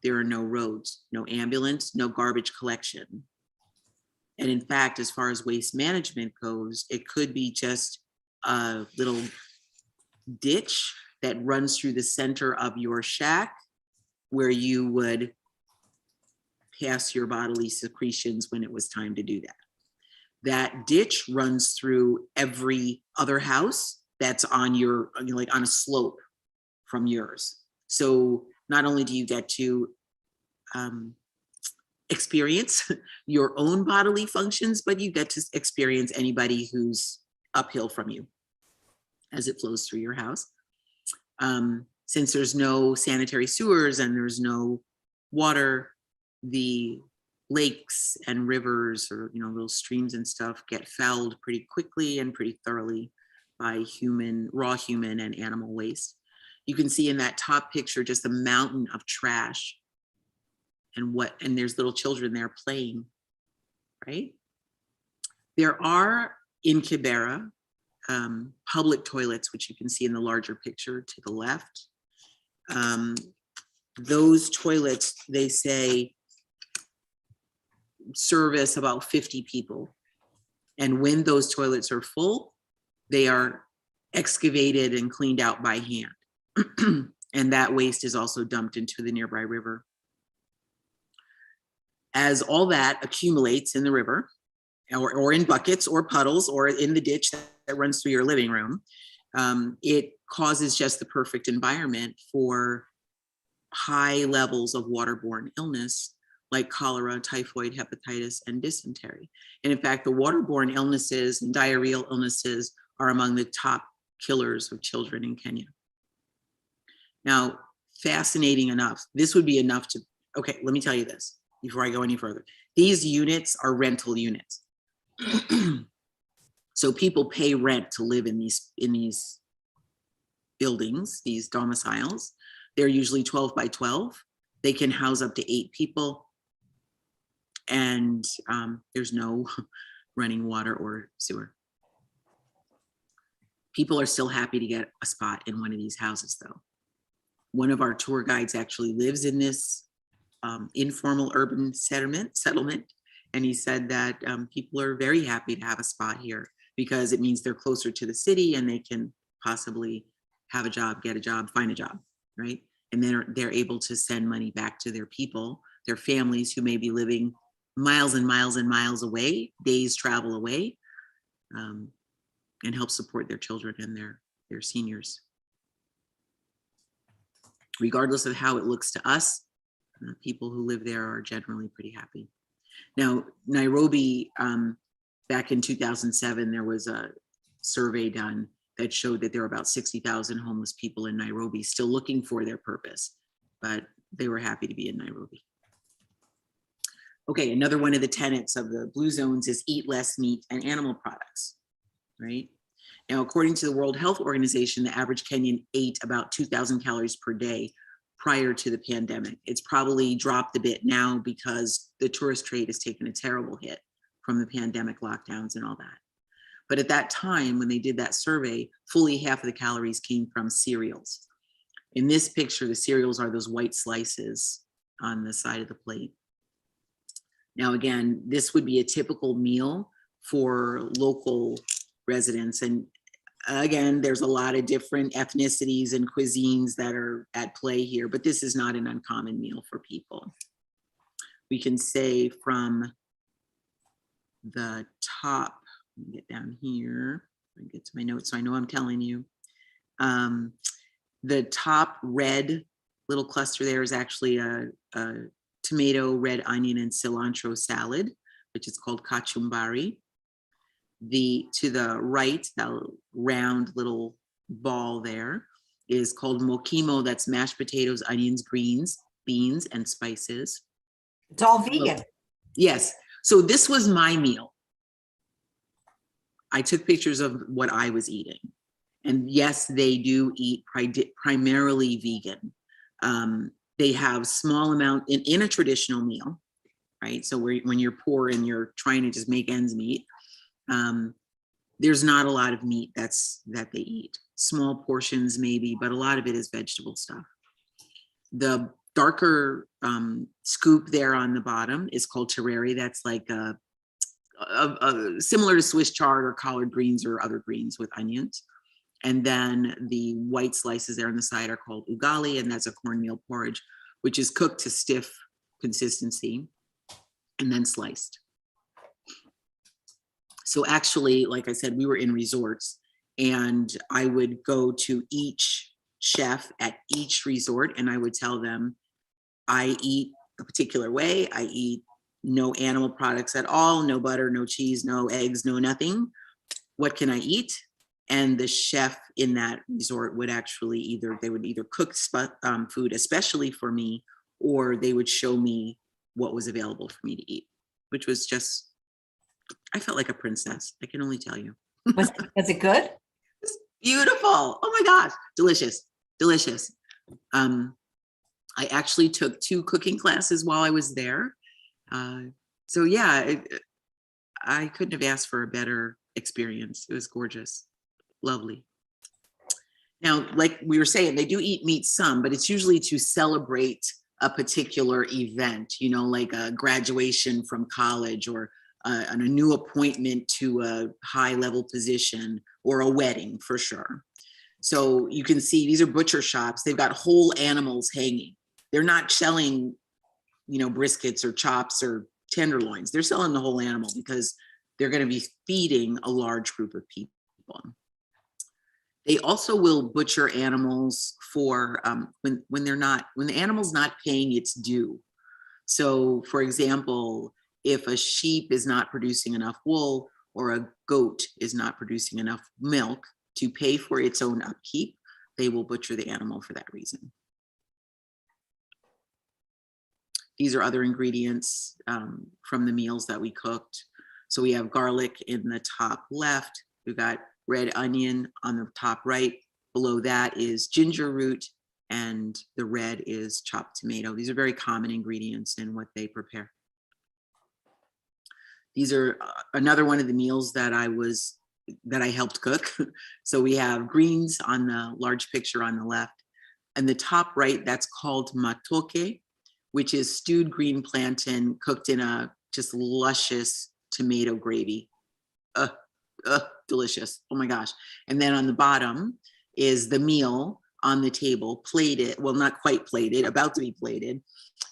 There are no roads, no ambulance, no garbage collection. And in fact, as far as waste management goes, it could be just a little ditch that runs through the center of your shack where you would pass your bodily secretions when it was time to do that. That ditch runs through every other house that's on your, like on a slope from yours. So not only do you get to experience your own bodily functions, but you get to experience anybody who's uphill from you as it flows through your house. Since there's no sanitary sewers and there's no water, the lakes and rivers, or little streams and stuff, get fouled pretty quickly and pretty thoroughly by raw human and animal waste. You can see in that top picture just a mountain of trash, and there's little children there playing, right? There are in Kibera public toilets, which you can see in the larger picture to the left. Those toilets, they say, service about 50 people. And when those toilets are full, they are excavated and cleaned out by hand. And that waste is also dumped into the nearby river. As all that accumulates in the river, or in buckets or puddles or in the ditch that runs through your living room, it causes just the perfect environment for high levels of waterborne illness like cholera, typhoid, hepatitis, and dysentery. And in fact, the waterborne illnesses and diarrheal illnesses are among the top killers of children in Kenya. Now, fascinating enough, this would be enough to, okay, let me tell you this before I go any further. These units are rental units. So people pay rent to live in these buildings, these domiciles. They're usually 12 by 12. They can house up to 8 people. And there's no running water or sewer. People are still happy to get a spot in one of these houses, though. One of our tour guides actually lives in this informal urban settlement, and he said that people are very happy to have a spot here because it means they're closer to the city and they can possibly have a job, get a job, find a job, right? And then they're able to send money back to their people, their families who may be living miles and miles and miles away, days travel away, and help support their children and their seniors. Regardless of how it looks to us, people who live there are generally pretty happy. Now, Nairobi, back in 2007, there was a survey done that showed that there were about 60,000 homeless people in Nairobi still looking for their purpose, but they were happy to be in Nairobi. Okay, another one of the tenets of the blue zones is eat less meat and animal products, right? Now, according to the World Health Organization, the average Kenyan ate about 2,000 calories per day prior to the pandemic. It's probably dropped a bit now because the tourist trade has taken a terrible hit from the pandemic lockdowns and all that. But at that time, when they did that survey, fully half of the calories came from cereals. In this picture, the cereals are those white slices on the side of the plate. Now, again, this would be a typical meal for local residents. And again, there's a lot of different ethnicities and cuisines that are at play here, but this is not an uncommon meal for people. We can say from the top, let me get down here, I get to my notes so I know I'm telling you. The top red little cluster there is actually a tomato, red onion, and cilantro salad, which is called kachumbari. To the right, that round little ball there is called mokimo. That's mashed potatoes, onions, greens, beans, and spices. It's all vegan. Yes. So this was my meal. I took pictures of what I was eating. And yes, they do eat primarily vegan. They have small amount in a traditional meal, right? So when you're poor and you're trying to just make ends meet, there's not a lot of meat that they eat. Small portions maybe, but a lot of it is vegetable stuff. The darker scoop there on the bottom is called tereri. That's like a similar to Swiss chard or collard greens or other greens with onions. And then the white slices there on the side are called ugali, and that's a cornmeal porridge, which is cooked to stiff consistency and then sliced. So actually, like I said, we were in resorts, and I would go to each chef at each resort, and I would tell them, I eat a particular way. I eat no animal products at all, no butter, no cheese, no eggs, no nothing. What can I eat? And the chef in that resort would actually they would either cook food especially for me, or they would show me what was available for me to eat, which was just, I felt like a princess. I can only tell you. Was it good? It's beautiful. Oh my gosh. Delicious. Delicious. I actually took 2 cooking classes while I was there. So yeah, I couldn't have asked for a better experience. It was gorgeous. Lovely. Now, like we were saying, they do eat meat some, but it's usually to celebrate a particular event, like a graduation from college, or a new appointment to a high level position, or a wedding for sure. So you can see these are butcher shops. They've got whole animals hanging. They're not selling, briskets or chops or tenderloins. They're selling the whole animal because they're going to be feeding a large group of people. They also will butcher animals for when the animal's not paying its due. So, for example, if a sheep is not producing enough wool, or a goat is not producing enough milk to pay for its own upkeep, they will butcher the animal for that reason. These are other ingredients from the meals that we cooked. So we have garlic in the top left. We've got red onion on the top right. Below that is ginger root, and the red is chopped tomato. These are very common ingredients in what they prepare. These are another one of the meals that I helped cook. So we have greens on the large picture on the left. And the top right, that's called matoke, which is stewed green plantain cooked in a just luscious tomato gravy. Delicious. Oh my gosh. And then on the bottom is the meal on the table, plated, well, not quite plated, about to be plated.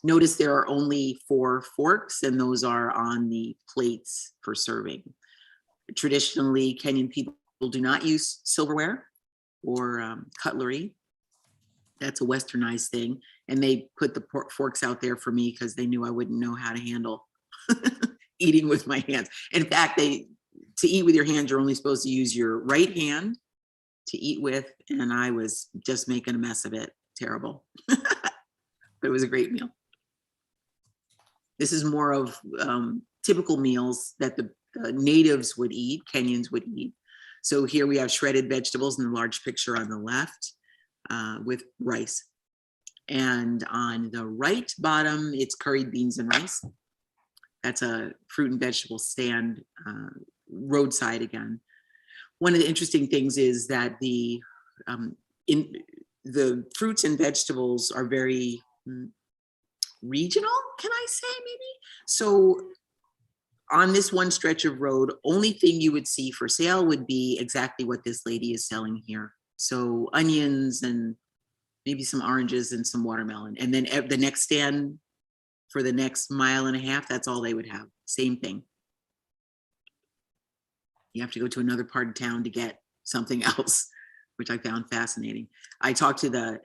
Notice there are only 4 forks, and those are on the plates for serving. Traditionally, Kenyan people do not use silverware or cutlery. That's a westernized thing. And they put the forks out there for me because they knew I wouldn't know how to handle eating with my hands. In fact, to eat with your hands, you're only supposed to use your right hand to eat with. And I was just making a mess of it. Terrible. But it was a great meal. This is more of typical meals that the natives would eat, Kenyans would eat. So here we have shredded vegetables in the large picture on the left with rice. And on the right bottom, it's curried beans and rice. That's a fruit and vegetable stand roadside again. One of the interesting things is that the fruits and vegetables are very regional, can I say maybe? So on this one stretch of road, only thing you would see for sale would be exactly what this lady is selling here. So onions and maybe some oranges and some watermelon. And then the next stand for the next mile and a half, that's all they would have. Same thing. You have to go to another part of town to get something else, which I found fascinating. I talked to the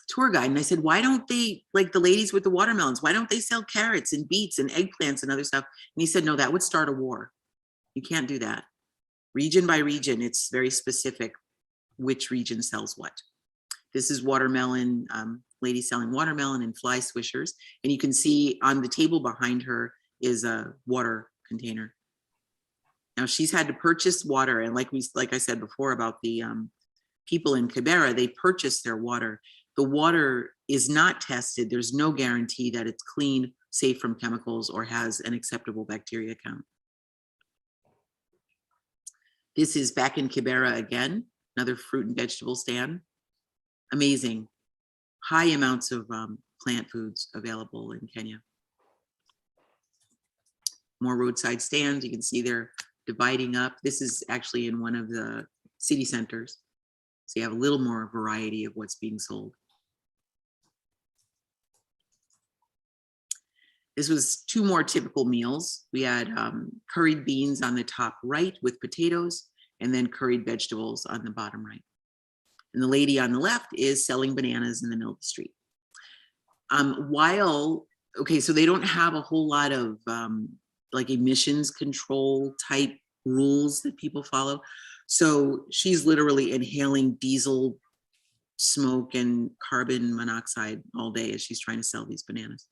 tour guide and I said, why don't they, like the ladies with the watermelons, why don't they sell carrots and beets and eggplants and other stuff? And he said, no, that would start a war. You can't do that. Region by region, it's very specific which region sells what. This is watermelon, lady selling watermelon and fly swishers. And you can see on the table behind her is a water container. Now she's had to purchase water. And like I said before about the people in Kibera, they purchase their water. the water is not tested. There's no guarantee that it's clean, safe from chemicals, or has an acceptable bacteria count. This is back in Kibera again, another fruit and vegetable stand. Amazing. High amounts of plant foods available in Kenya. More roadside stands. You can see they're dividing up. This is actually in one of the city centers. So you have a little more variety of what's being sold. This was two more typical meals. We had curried beans on the top right with potatoes, and then curried vegetables on the bottom right. And the lady on the left is selling bananas in the middle of the street. Okay, so they don't have a whole lot of like emissions control type rules that people follow. So she's literally inhaling diesel smoke and carbon monoxide all day as she's trying to sell these bananas.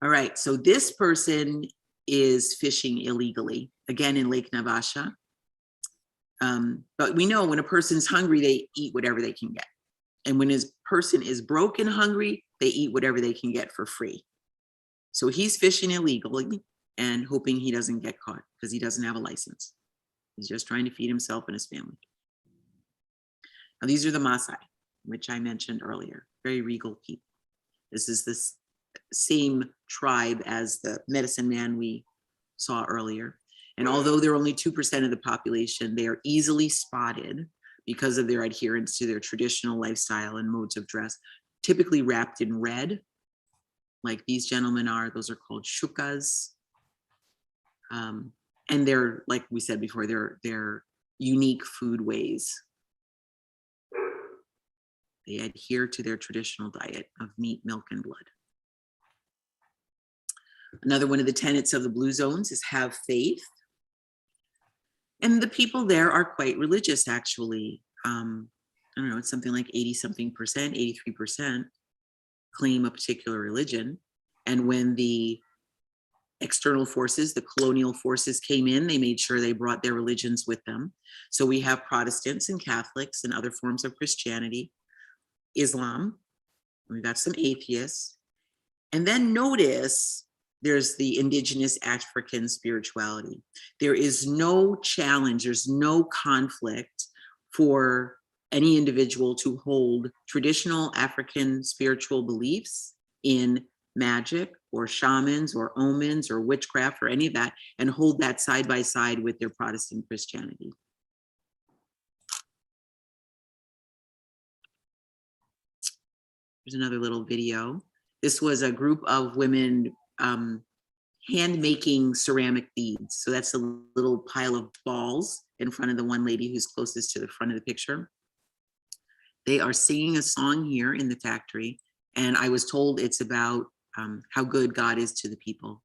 All right, so this person is fishing illegally, again in Lake Naivasha. But we know when a person's hungry, they eat whatever they can get. And when his person is broke and hungry, they eat whatever they can get for free. So he's fishing illegally and hoping he doesn't get caught because he doesn't have a license. He's just trying to feed himself and his family. Now these are the Maasai, which I mentioned earlier, very regal people. This is this same tribe as the medicine man we saw earlier. And although they're only 2% of the population, they are easily spotted because of their adherence to their traditional lifestyle and modes of dress, typically wrapped in red, like these gentlemen are. Those are called shukas. And they're, like we said before, they're unique food ways. They adhere to their traditional diet of meat, milk, and blood. Another one of the tenets of the blue zones is have faith. And the people there are quite religious, actually. I don't know, it's something like 80-something percent, 83% claim a particular religion. And when the external forces, the colonial forces came in, they made sure they brought their religions with them. So we have Protestants and Catholics and other forms of Christianity, Islam, we've got some atheists. And then notice there's the indigenous African spirituality. There is no challenge, there's no conflict for any individual to hold traditional African spiritual beliefs in magic or shamans or omens or witchcraft or any of that, and hold that side by side with their Protestant Christianity. There's another little video. This was a group of women hand making ceramic beads. So that's a little pile of balls in front of the one lady who's closest to the front of the picture. They are singing a song here in the factory, and I was told it's about how good God is to the people.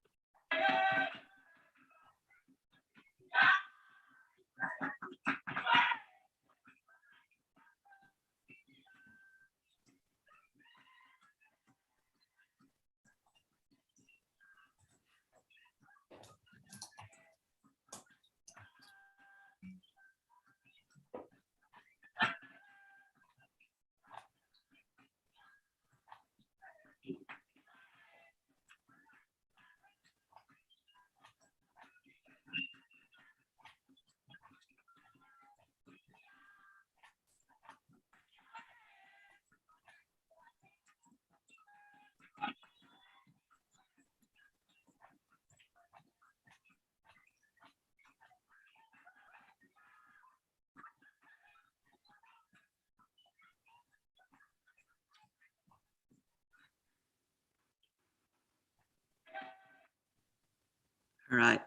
All right.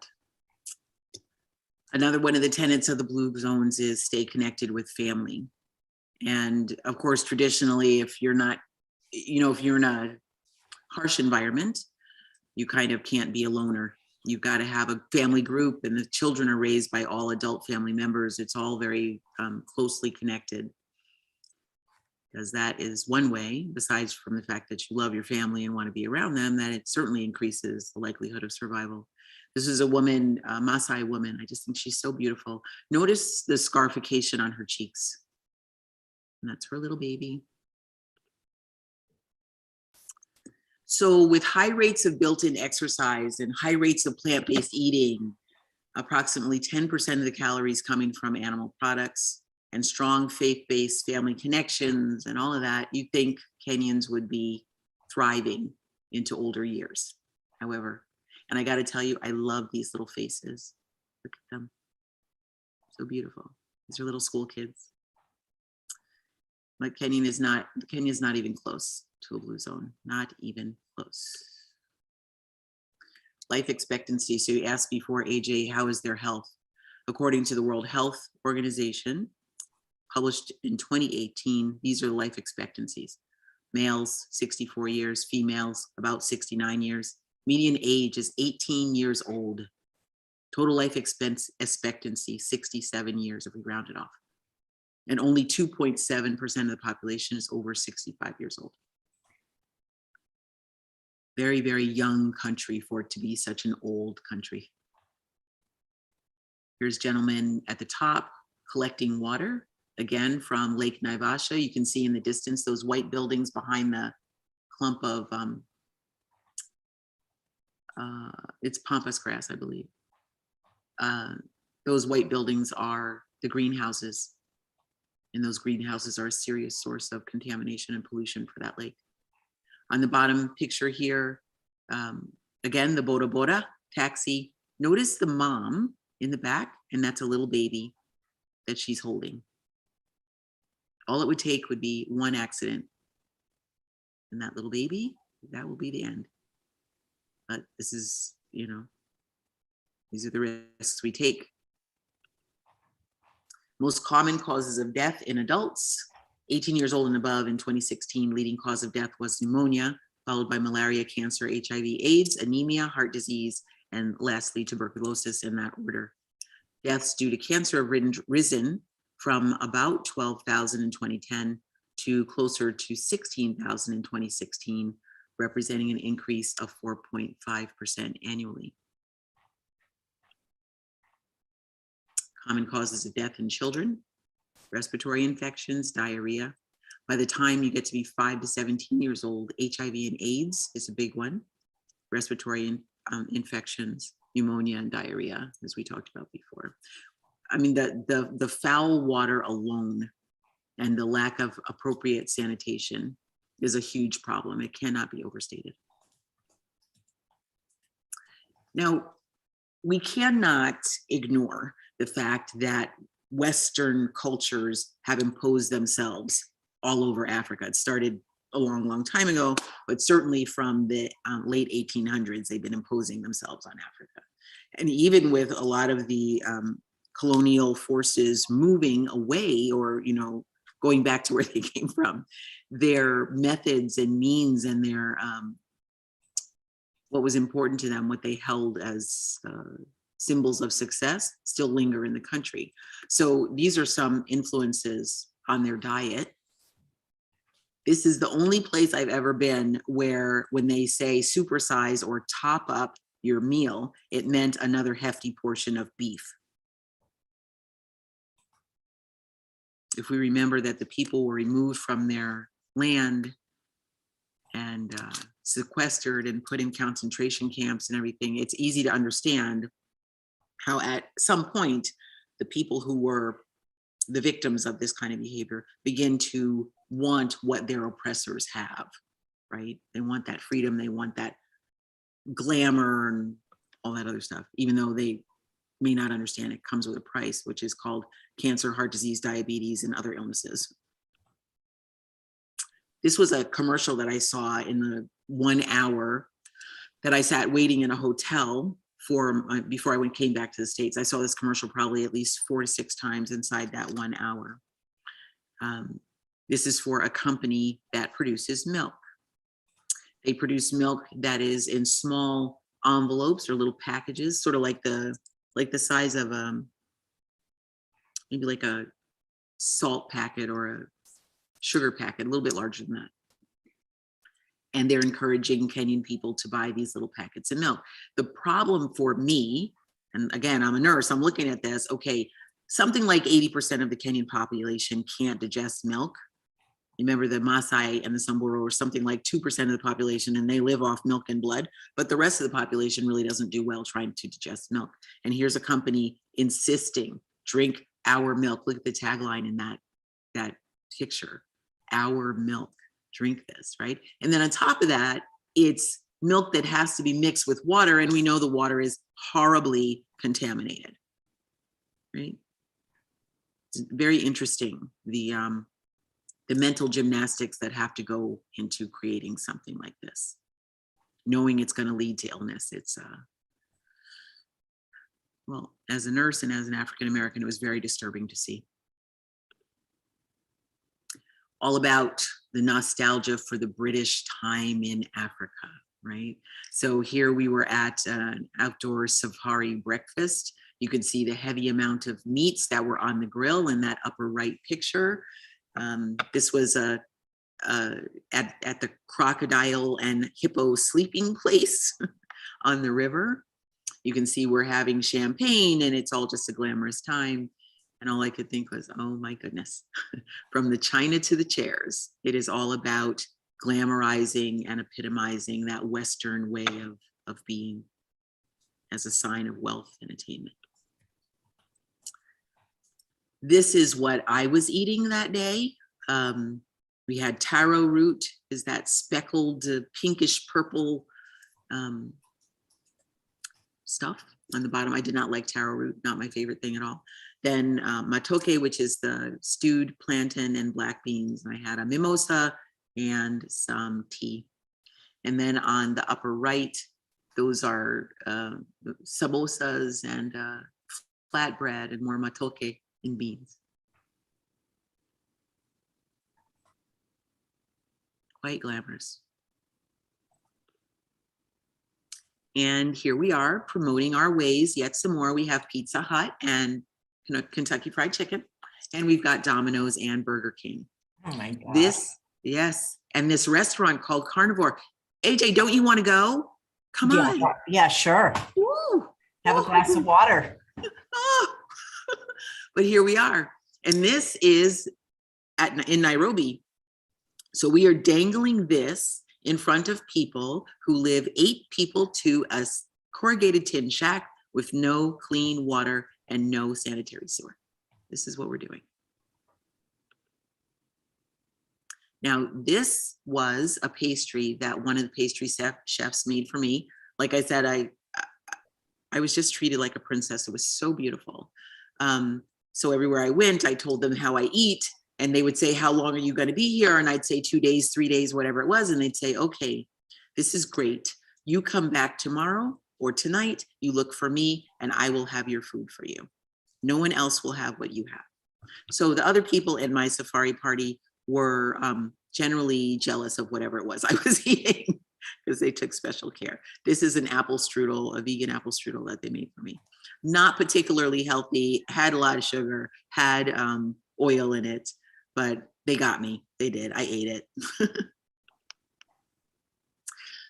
Another one of the tenets of the blue zones is stay connected with family. And of course, traditionally, if you're not, if you're in a harsh environment, you kind of can't be a loner. You've got to have a family group, and the children are raised by all adult family members. It's all very closely connected, because that is one way, besides from the fact that you love your family and want to be around them, that it certainly increases the likelihood of survival. This is a woman, a Maasai woman. I just think she's so beautiful. Notice the scarification on her cheeks. And that's her little baby. So with high rates of built-in exercise and high rates of plant-based eating, approximately 10% of the calories coming from animal products, and strong faith-based family connections and all of that, you'd think Kenyans would be thriving into older years. However, and I got to tell you, I love these little faces. Look at them. So beautiful. These are little school kids. But Kenya's not even close to a blue zone, not even close. Life expectancy. So you asked before, AJ, how is their health? According to the World Health Organization, published in 2018, these are the life expectancies. Males, 64 years, females, about 69 years. Median age is 18 years old. Total life expectancy, 67 years if we round it off. And only 2.7% of the population is over 65 years old. Very, very young country for it to be such an old country. Here's gentlemen at the top collecting water, again from Lake Naivasha. You can see in the distance those white buildings behind the clump of, it's pampas grass, I believe. Those white buildings are the greenhouses, and those greenhouses are a serious source of contamination and pollution for that lake. On the bottom picture here, again, the Boda Boda taxi. Notice the mom in the back, and that's a little baby that she's holding. All it would take would be one accident, and that little baby, that will be the end. But this is, you know, these are the risks we take. Most common causes of death in adults, 18 years old and above. In 2016, leading cause of death was pneumonia, followed by malaria, cancer, HIV, AIDS, anemia, heart disease, and lastly, tuberculosis in that order. Deaths due to cancer have risen from about 12,000 in 2010 to closer to 16,000 in 2016, representing an increase of 4.5% annually. Common causes of death in children, respiratory infections, diarrhea. By the time you get to be 5 to 17 years old, HIV and AIDS is a big one. Respiratory infections, pneumonia, and diarrhea, as we talked about before. I mean, the foul water alone and the lack of appropriate sanitation is a huge problem. It cannot be overstated. Now, we cannot ignore the fact that Western cultures have imposed themselves all over Africa. It started a long, long time ago, but certainly from the late 1800s, they've been imposing themselves on Africa. And even with a lot of the colonial forces moving away, or, you know, going back to where they came from, their methods and means and their what was important to them, what they held as symbols of success, still linger in the country. So these are some influences on their diet. This is the only place I've ever been where when they say supersize or top up your meal, it meant another hefty portion of beef. If we remember that the people were removed from their land and sequestered and put in concentration camps and everything, it's easy to understand how at some point the people who were the victims of this kind of behavior begin to want what their oppressors have, right? They want that freedom, they want that glamour and all that other stuff, even though they may not understand it comes with a price, which is called cancer, heart disease, diabetes, and other illnesses. This was a commercial that I saw in the 1 hour that I sat waiting in a hotel for before I came back to the States. I saw this commercial probably at least 4 to 6 times inside that 1 hour. This is for a company that produces milk. They produce milk that is in small envelopes or little packages, sort of like the size of maybe like a salt packet or a sugar packet, a little bit larger than that. And they're encouraging Kenyan people to buy these little packets of milk. The problem for me, and again, I'm a nurse, I'm looking at this, okay, something like 80% of the Kenyan population can't digest milk. Remember, the Maasai and the Samburu are something like 2% of the population, and they live off milk and blood, but the rest of the population really doesn't do well trying to digest milk. And here's a company insisting, drink our milk. Look at the tagline in that picture, our milk, drink this, right? And then on top of that, it's milk that has to be mixed with water, and we know the water is horribly contaminated, right? It's very interesting, the mental gymnastics that have to go into creating something like this, knowing it's going to lead to illness. It's well, as a nurse and as an African-American, it was very disturbing to see. All about the nostalgia for the British time in Africa, right? So here we were at an outdoor safari breakfast. You can see the heavy amount of meats that were on the grill in that upper right picture. This was at the crocodile and hippo sleeping place on the river. You can see we're having champagne, and it's all just a glamorous time. And all I could think was, oh my goodness, from the china to the chairs, it is all about glamorizing and epitomizing that Western way of being as a sign of wealth and attainment. This is what I was eating that day. We had taro root, is that speckled pinkish purple stuff on the bottom. I did not like taro root, not my favorite thing at all. Then matoke, which is the stewed plantain and black beans. And I had a mimosa and some tea. And then on the upper right, those are samosas and flatbread and more matoke and beans. Quite glamorous. And here we are promoting our ways yet some more. We have Pizza Hut and Kentucky Fried Chicken, and we've got Domino's and Burger King. Oh my God. Yes. And this restaurant called Carnivore. AJ, don't you want to go? Come on. Yeah, sure. Woo. Have a glass of water. Oh. But here we are. And this is in Nairobi. So we are dangling this in front of people who live 8 people to a corrugated tin shack with no clean water and no sanitary sewer. This is what we're doing. Now, this was a pastry that one of the pastry chefs made for me. Like I said, I was just treated like a princess. It was so beautiful. So everywhere I went, I told them how I eat, and they would say, how long are you going to be here? And I'd say 2 days, 3 days, whatever it was. And they'd say, okay, this is great. You come back tomorrow or tonight, you look for me, and I will have your food for you. No one else will have what you have. So the other people in my safari party were generally jealous of whatever it was I was eating because they took special care. This is an apple strudel, a vegan apple strudel that they made for me. Not particularly healthy, had a lot of sugar, had oil in it, but they got me. They did. I ate it.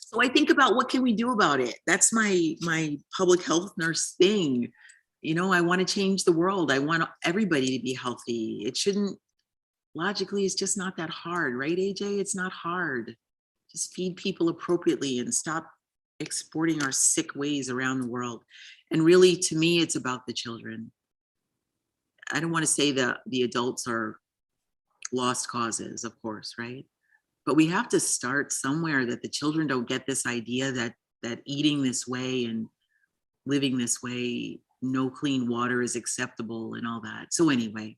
So I think about what can we do about it? That's my public health nurse thing. You know, I want to change the world. I want everybody to be healthy. It shouldn't, logically, it's just not that hard, right, AJ? It's not hard. Just feed people appropriately and stop exporting our sick ways around the world. And really, to me, it's about the children. I don't want to say that the adults are lost causes, of course, right? But we have to start somewhere, that the children don't get this idea that eating this way and living this way, no clean water is acceptable and all that. So anyway,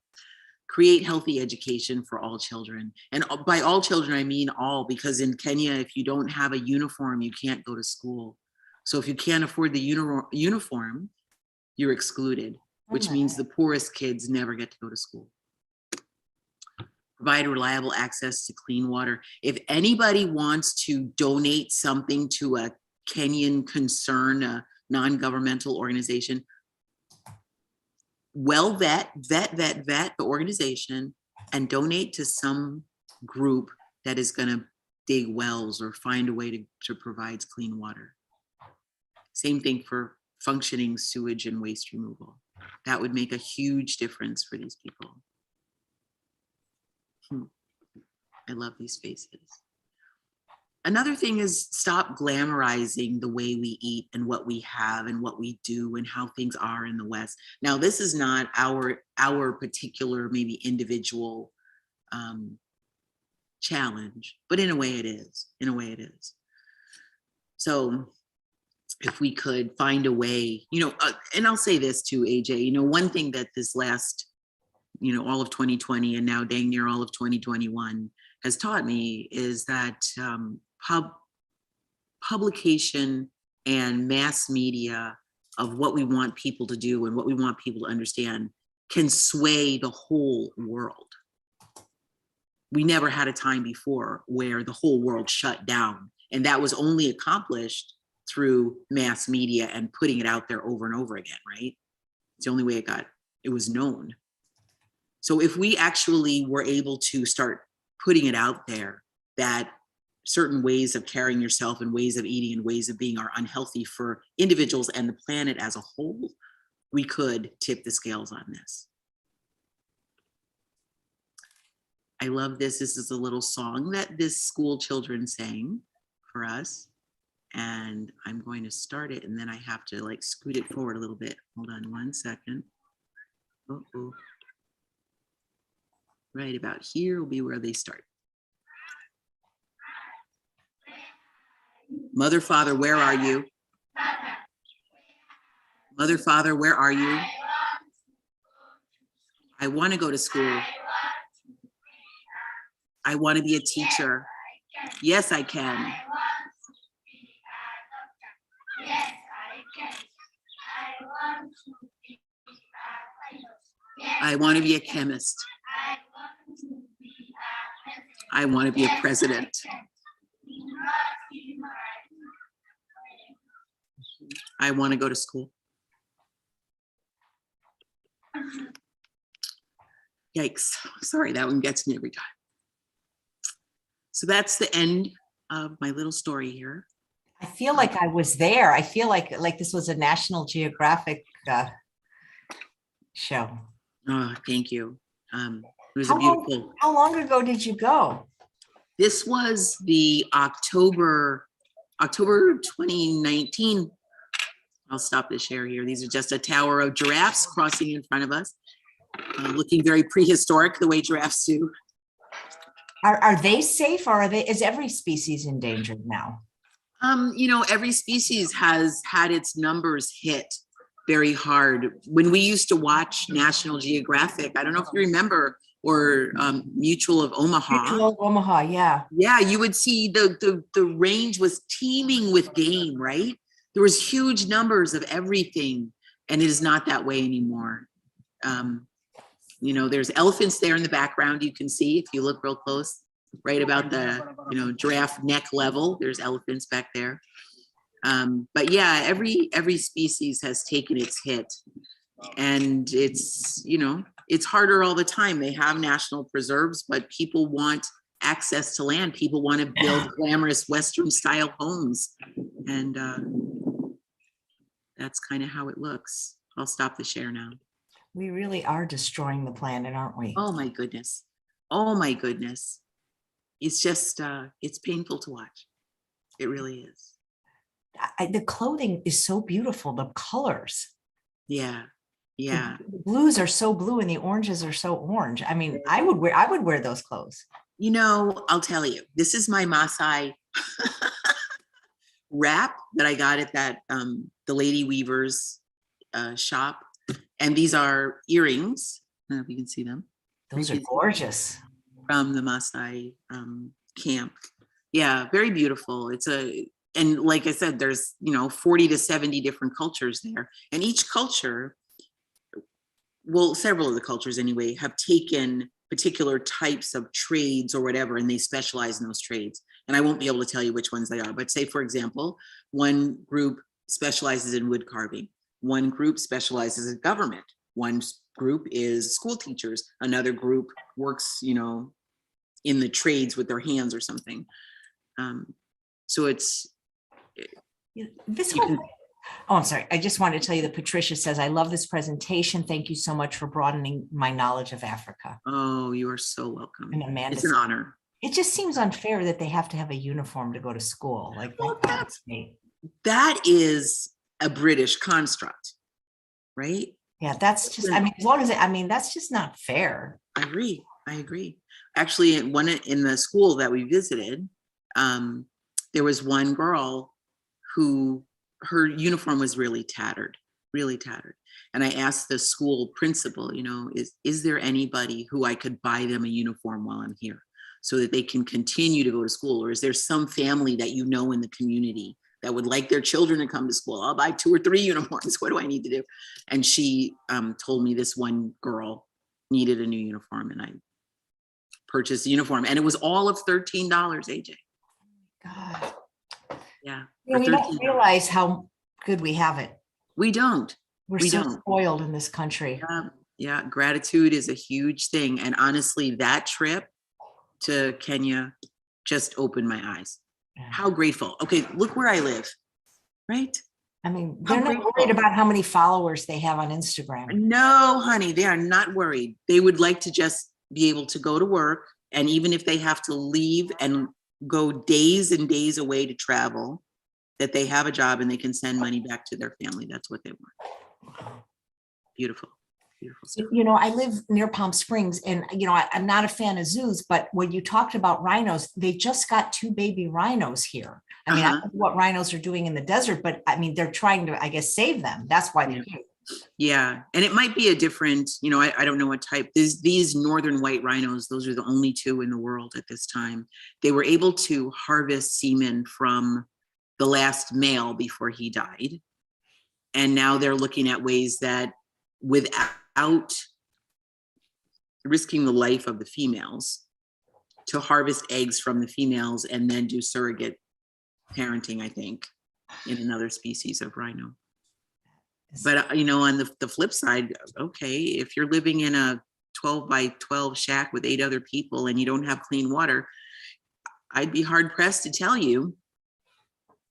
create healthy education for all children. And by all children, I mean all, because in Kenya, if you don't have a uniform, you can't go to school. So if you can't afford the uniform, you're excluded, which means the poorest kids never get to go to school. Provide reliable access to clean water. If anybody wants to donate something to a Kenyan concern, a non-governmental organization, well vet the organization and donate to some group that is going to dig wells or find a way to provide clean water. Same thing for functioning sewage and waste removal. That would make a huge difference for these people. I love these faces. Another thing is stop glamorizing the way we eat and what we have and what we do and how things are in the West. Now, this is not our particular, maybe individual challenge, but in a way it is. In a way it is. So if we could find a way, and I'll say this too, AJ, one thing that this last, all of 2020 and now dang near all of 2021 has taught me is that publication and mass media of what we want people to do and what we want people to understand can sway the whole world. We never had a time before where the whole world shut down, and that was only accomplished through mass media and putting it out there over and over again, right? It's the only way it was known. So if we actually were able to start putting it out there that certain ways of carrying yourself and ways of eating and ways of being are unhealthy for individuals and the planet as a whole, we could tip the scales on this. I love this. This is a little song that this school children sang for us. And I'm going to start it and then I have to scoot it forward a little bit. Hold on 1 second. Uh-oh. Right about here will be where they start. Mother, Father, where are you? Mother, Father, where are you? I want to go to school. I want to be a teacher. Yes, I can. I want to be a chemist. I want to be a president. I want to go to school. Yikes. Sorry, that one gets me every time. So that's the end of my little story here. I feel like I was there. I feel like this was a National Geographic show. Oh, thank you. It was How long ago did you go? This was the October 2019. I'll stop the share here. These are just a tower of giraffes crossing in front of us, looking very prehistoric the way giraffes do. Are they safe, or is every species endangered now? Every species has had its numbers hit very hard. When we used to watch National Geographic, I don't know if you remember, or Mutual of Omaha. Mutual of Omaha, yeah. Yeah, you would see the range was teeming with game, right? There was huge numbers of everything, and it is not that way anymore. There's elephants there in the background. You can see if you look real close, right about the giraffe neck level. There's elephants back there. But yeah, every species has taken its hit, and it's harder all the time. They have national preserves, but people want access to land. People want to build glamorous Western style homes, and that's kind of how it looks. I'll stop the share now. We really are destroying the planet, aren't we? Oh my goodness. Oh my goodness. It's just, it's painful to watch. It really is. The clothing is so beautiful, the colors. Yeah. Yeah. The blues are so blue and the oranges are so orange. I mean, I would wear those clothes. I'll tell you, this is my Maasai wrap that I got at that, the Lady Weaver's shop. And these are earrings. I don't know if you can see them. Those are gorgeous. From the Maasai camp. Yeah, very beautiful. And like I said, there's 40 to 70 different cultures there. And each culture, well, several of the cultures anyway, have taken particular types of trades or whatever, and they specialize in those trades. And I won't be able to tell you which ones they are, but say, for example, one group specializes in wood carving. One group specializes in government. One group is school teachers. Another group works, in the trades with their hands or something. So it's this one. Oh, I'm sorry. I just wanted to tell you that Patricia says, I love this presentation. Thank you so much for broadening my knowledge of Africa. Oh, you are so welcome. And Amanda, it's an honor. It just seems unfair that they have to have a uniform to go to school. Like, Well, that bothers me. that is a British construct, right? Yeah, that's just, I mean, as long as I mean, that's just not fair. I agree. I agree. Actually, in the school that we visited, there was one girl who her uniform was really tattered, really tattered. And I asked the school principal, is there anybody who I could buy them a uniform while I'm here so that they can continue to go to school? Or is there some family that in the community that would like their children to come to school? I'll buy 2 or 3 uniforms. What do I need to do? And she told me this one girl needed a new uniform, and I purchased the uniform, and it was all of $13, AJ. God. Yeah. We don't realize how good we have it. We don't. We're so spoiled in this country. Yeah. Gratitude is a huge thing. And honestly, that trip to Kenya just opened my eyes. Yeah. How grateful. Okay, look where I live, right? I mean, they're not worried about how many followers they have on Instagram. No, honey, they are not worried. They would like to just be able to go to work. And even if they have to leave and go days and days away to travel, that they have a job and they can send money back to their family. That's what they want. Beautiful. Beautiful stuff. I live near Palm Springs, and I'm not a fan of zoos, but when you talked about rhinos, they just got 2 baby rhinos here. I mean, I don't know what rhinos are doing in the desert, but I mean, they're trying to, I guess, save them. That's why they're here. Yeah. And it might be a different, I don't know what type. These northern white rhinos, those are the only 2 in the world at this time. They were able to harvest semen from the last male before he died. And now they're looking at ways that without risking the life of the females, to harvest eggs from the females and then do surrogate parenting, I think, in another species of rhino. But, on the flip side, okay, if you're living in a 12 by 12 shack with 8 other people and you don't have clean water, I'd be hard pressed to tell you,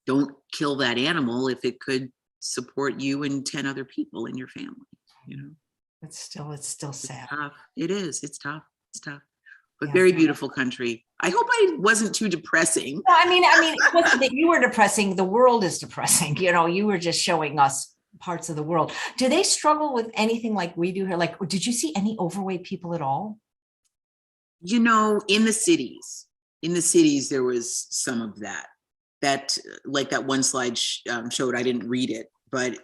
don't kill that animal if it could support you and 10 other people in your family, It's still sad. It's tough. It is. It's tough. But very beautiful country. I hope I wasn't too depressing. No, I mean, it wasn't that you were depressing. The world is depressing. You were just showing us parts of the world. Do they struggle with anything like we do here? Like, did you see any overweight people at all? In the cities, there was some of that. That, like that one slide showed, I didn't read it, but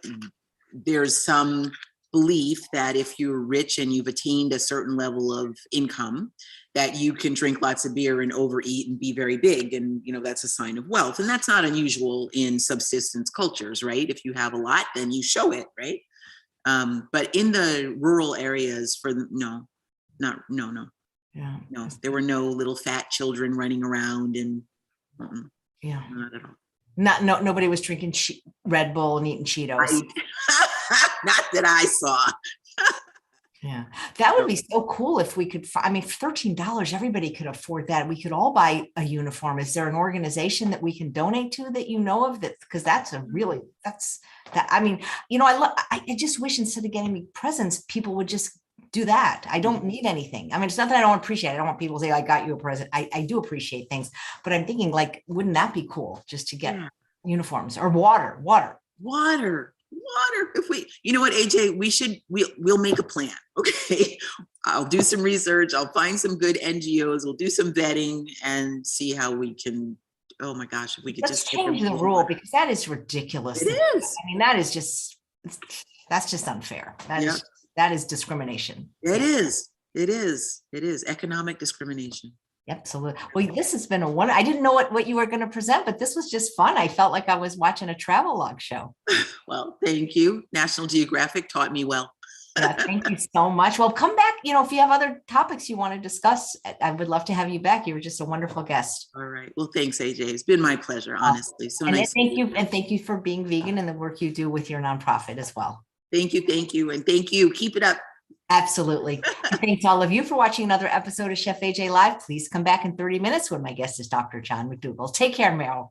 there's some belief that if you're rich and you've attained a certain level of income, that you can drink lots of beer and overeat and be very big. And, that's a sign of wealth. And that's not unusual in subsistence cultures, right? If you have a lot, then you show it, right? But in the rural areas no. Yeah. No, there were no little fat children running around and yeah, not at all. Nobody was drinking Red Bull and eating Cheetos. Right. Not that I saw. Yeah, that would be so cool if we could. I mean, for $13, everybody could afford that. We could all buy a uniform. Is there an organization that we can donate to that you know of? That because that's that. I mean, I just wish instead of getting me presents, people would just do that. I don't need anything. I mean, it's not that I don't appreciate it. I don't want people to say, I got you a present. I do appreciate things, but I'm thinking like, wouldn't that be cool just to get uniforms or water? If we, what, AJ, we'll make a plan. Okay. I'll do some research. I'll find some good NGOs. We'll do some vetting and see how we can, oh my gosh, if we could just change the rule because that is ridiculous. It is. I mean, that's just unfair. That is discrimination. It is economic discrimination. Absolutely. Well, this has been I didn't know what you were going to present, but this was just fun. I felt like I was watching a travel log show. Well, thank you. National Geographic taught me well. Yeah, thank you so much. Well, come back. If you have other topics you want to discuss, I would love to have you back. You were just a wonderful guest. All right. Well, thanks, AJ. It's been my pleasure, honestly. So nice. And thank you for being vegan and the work you do with your nonprofit as well. Thank you. And thank you. Keep it up. Absolutely. Thanks all of you for watching another episode of Chef AJ Live. Please come back in 30 minutes when my guest is Dr. John McDougall. Take care, Meryl. Bye.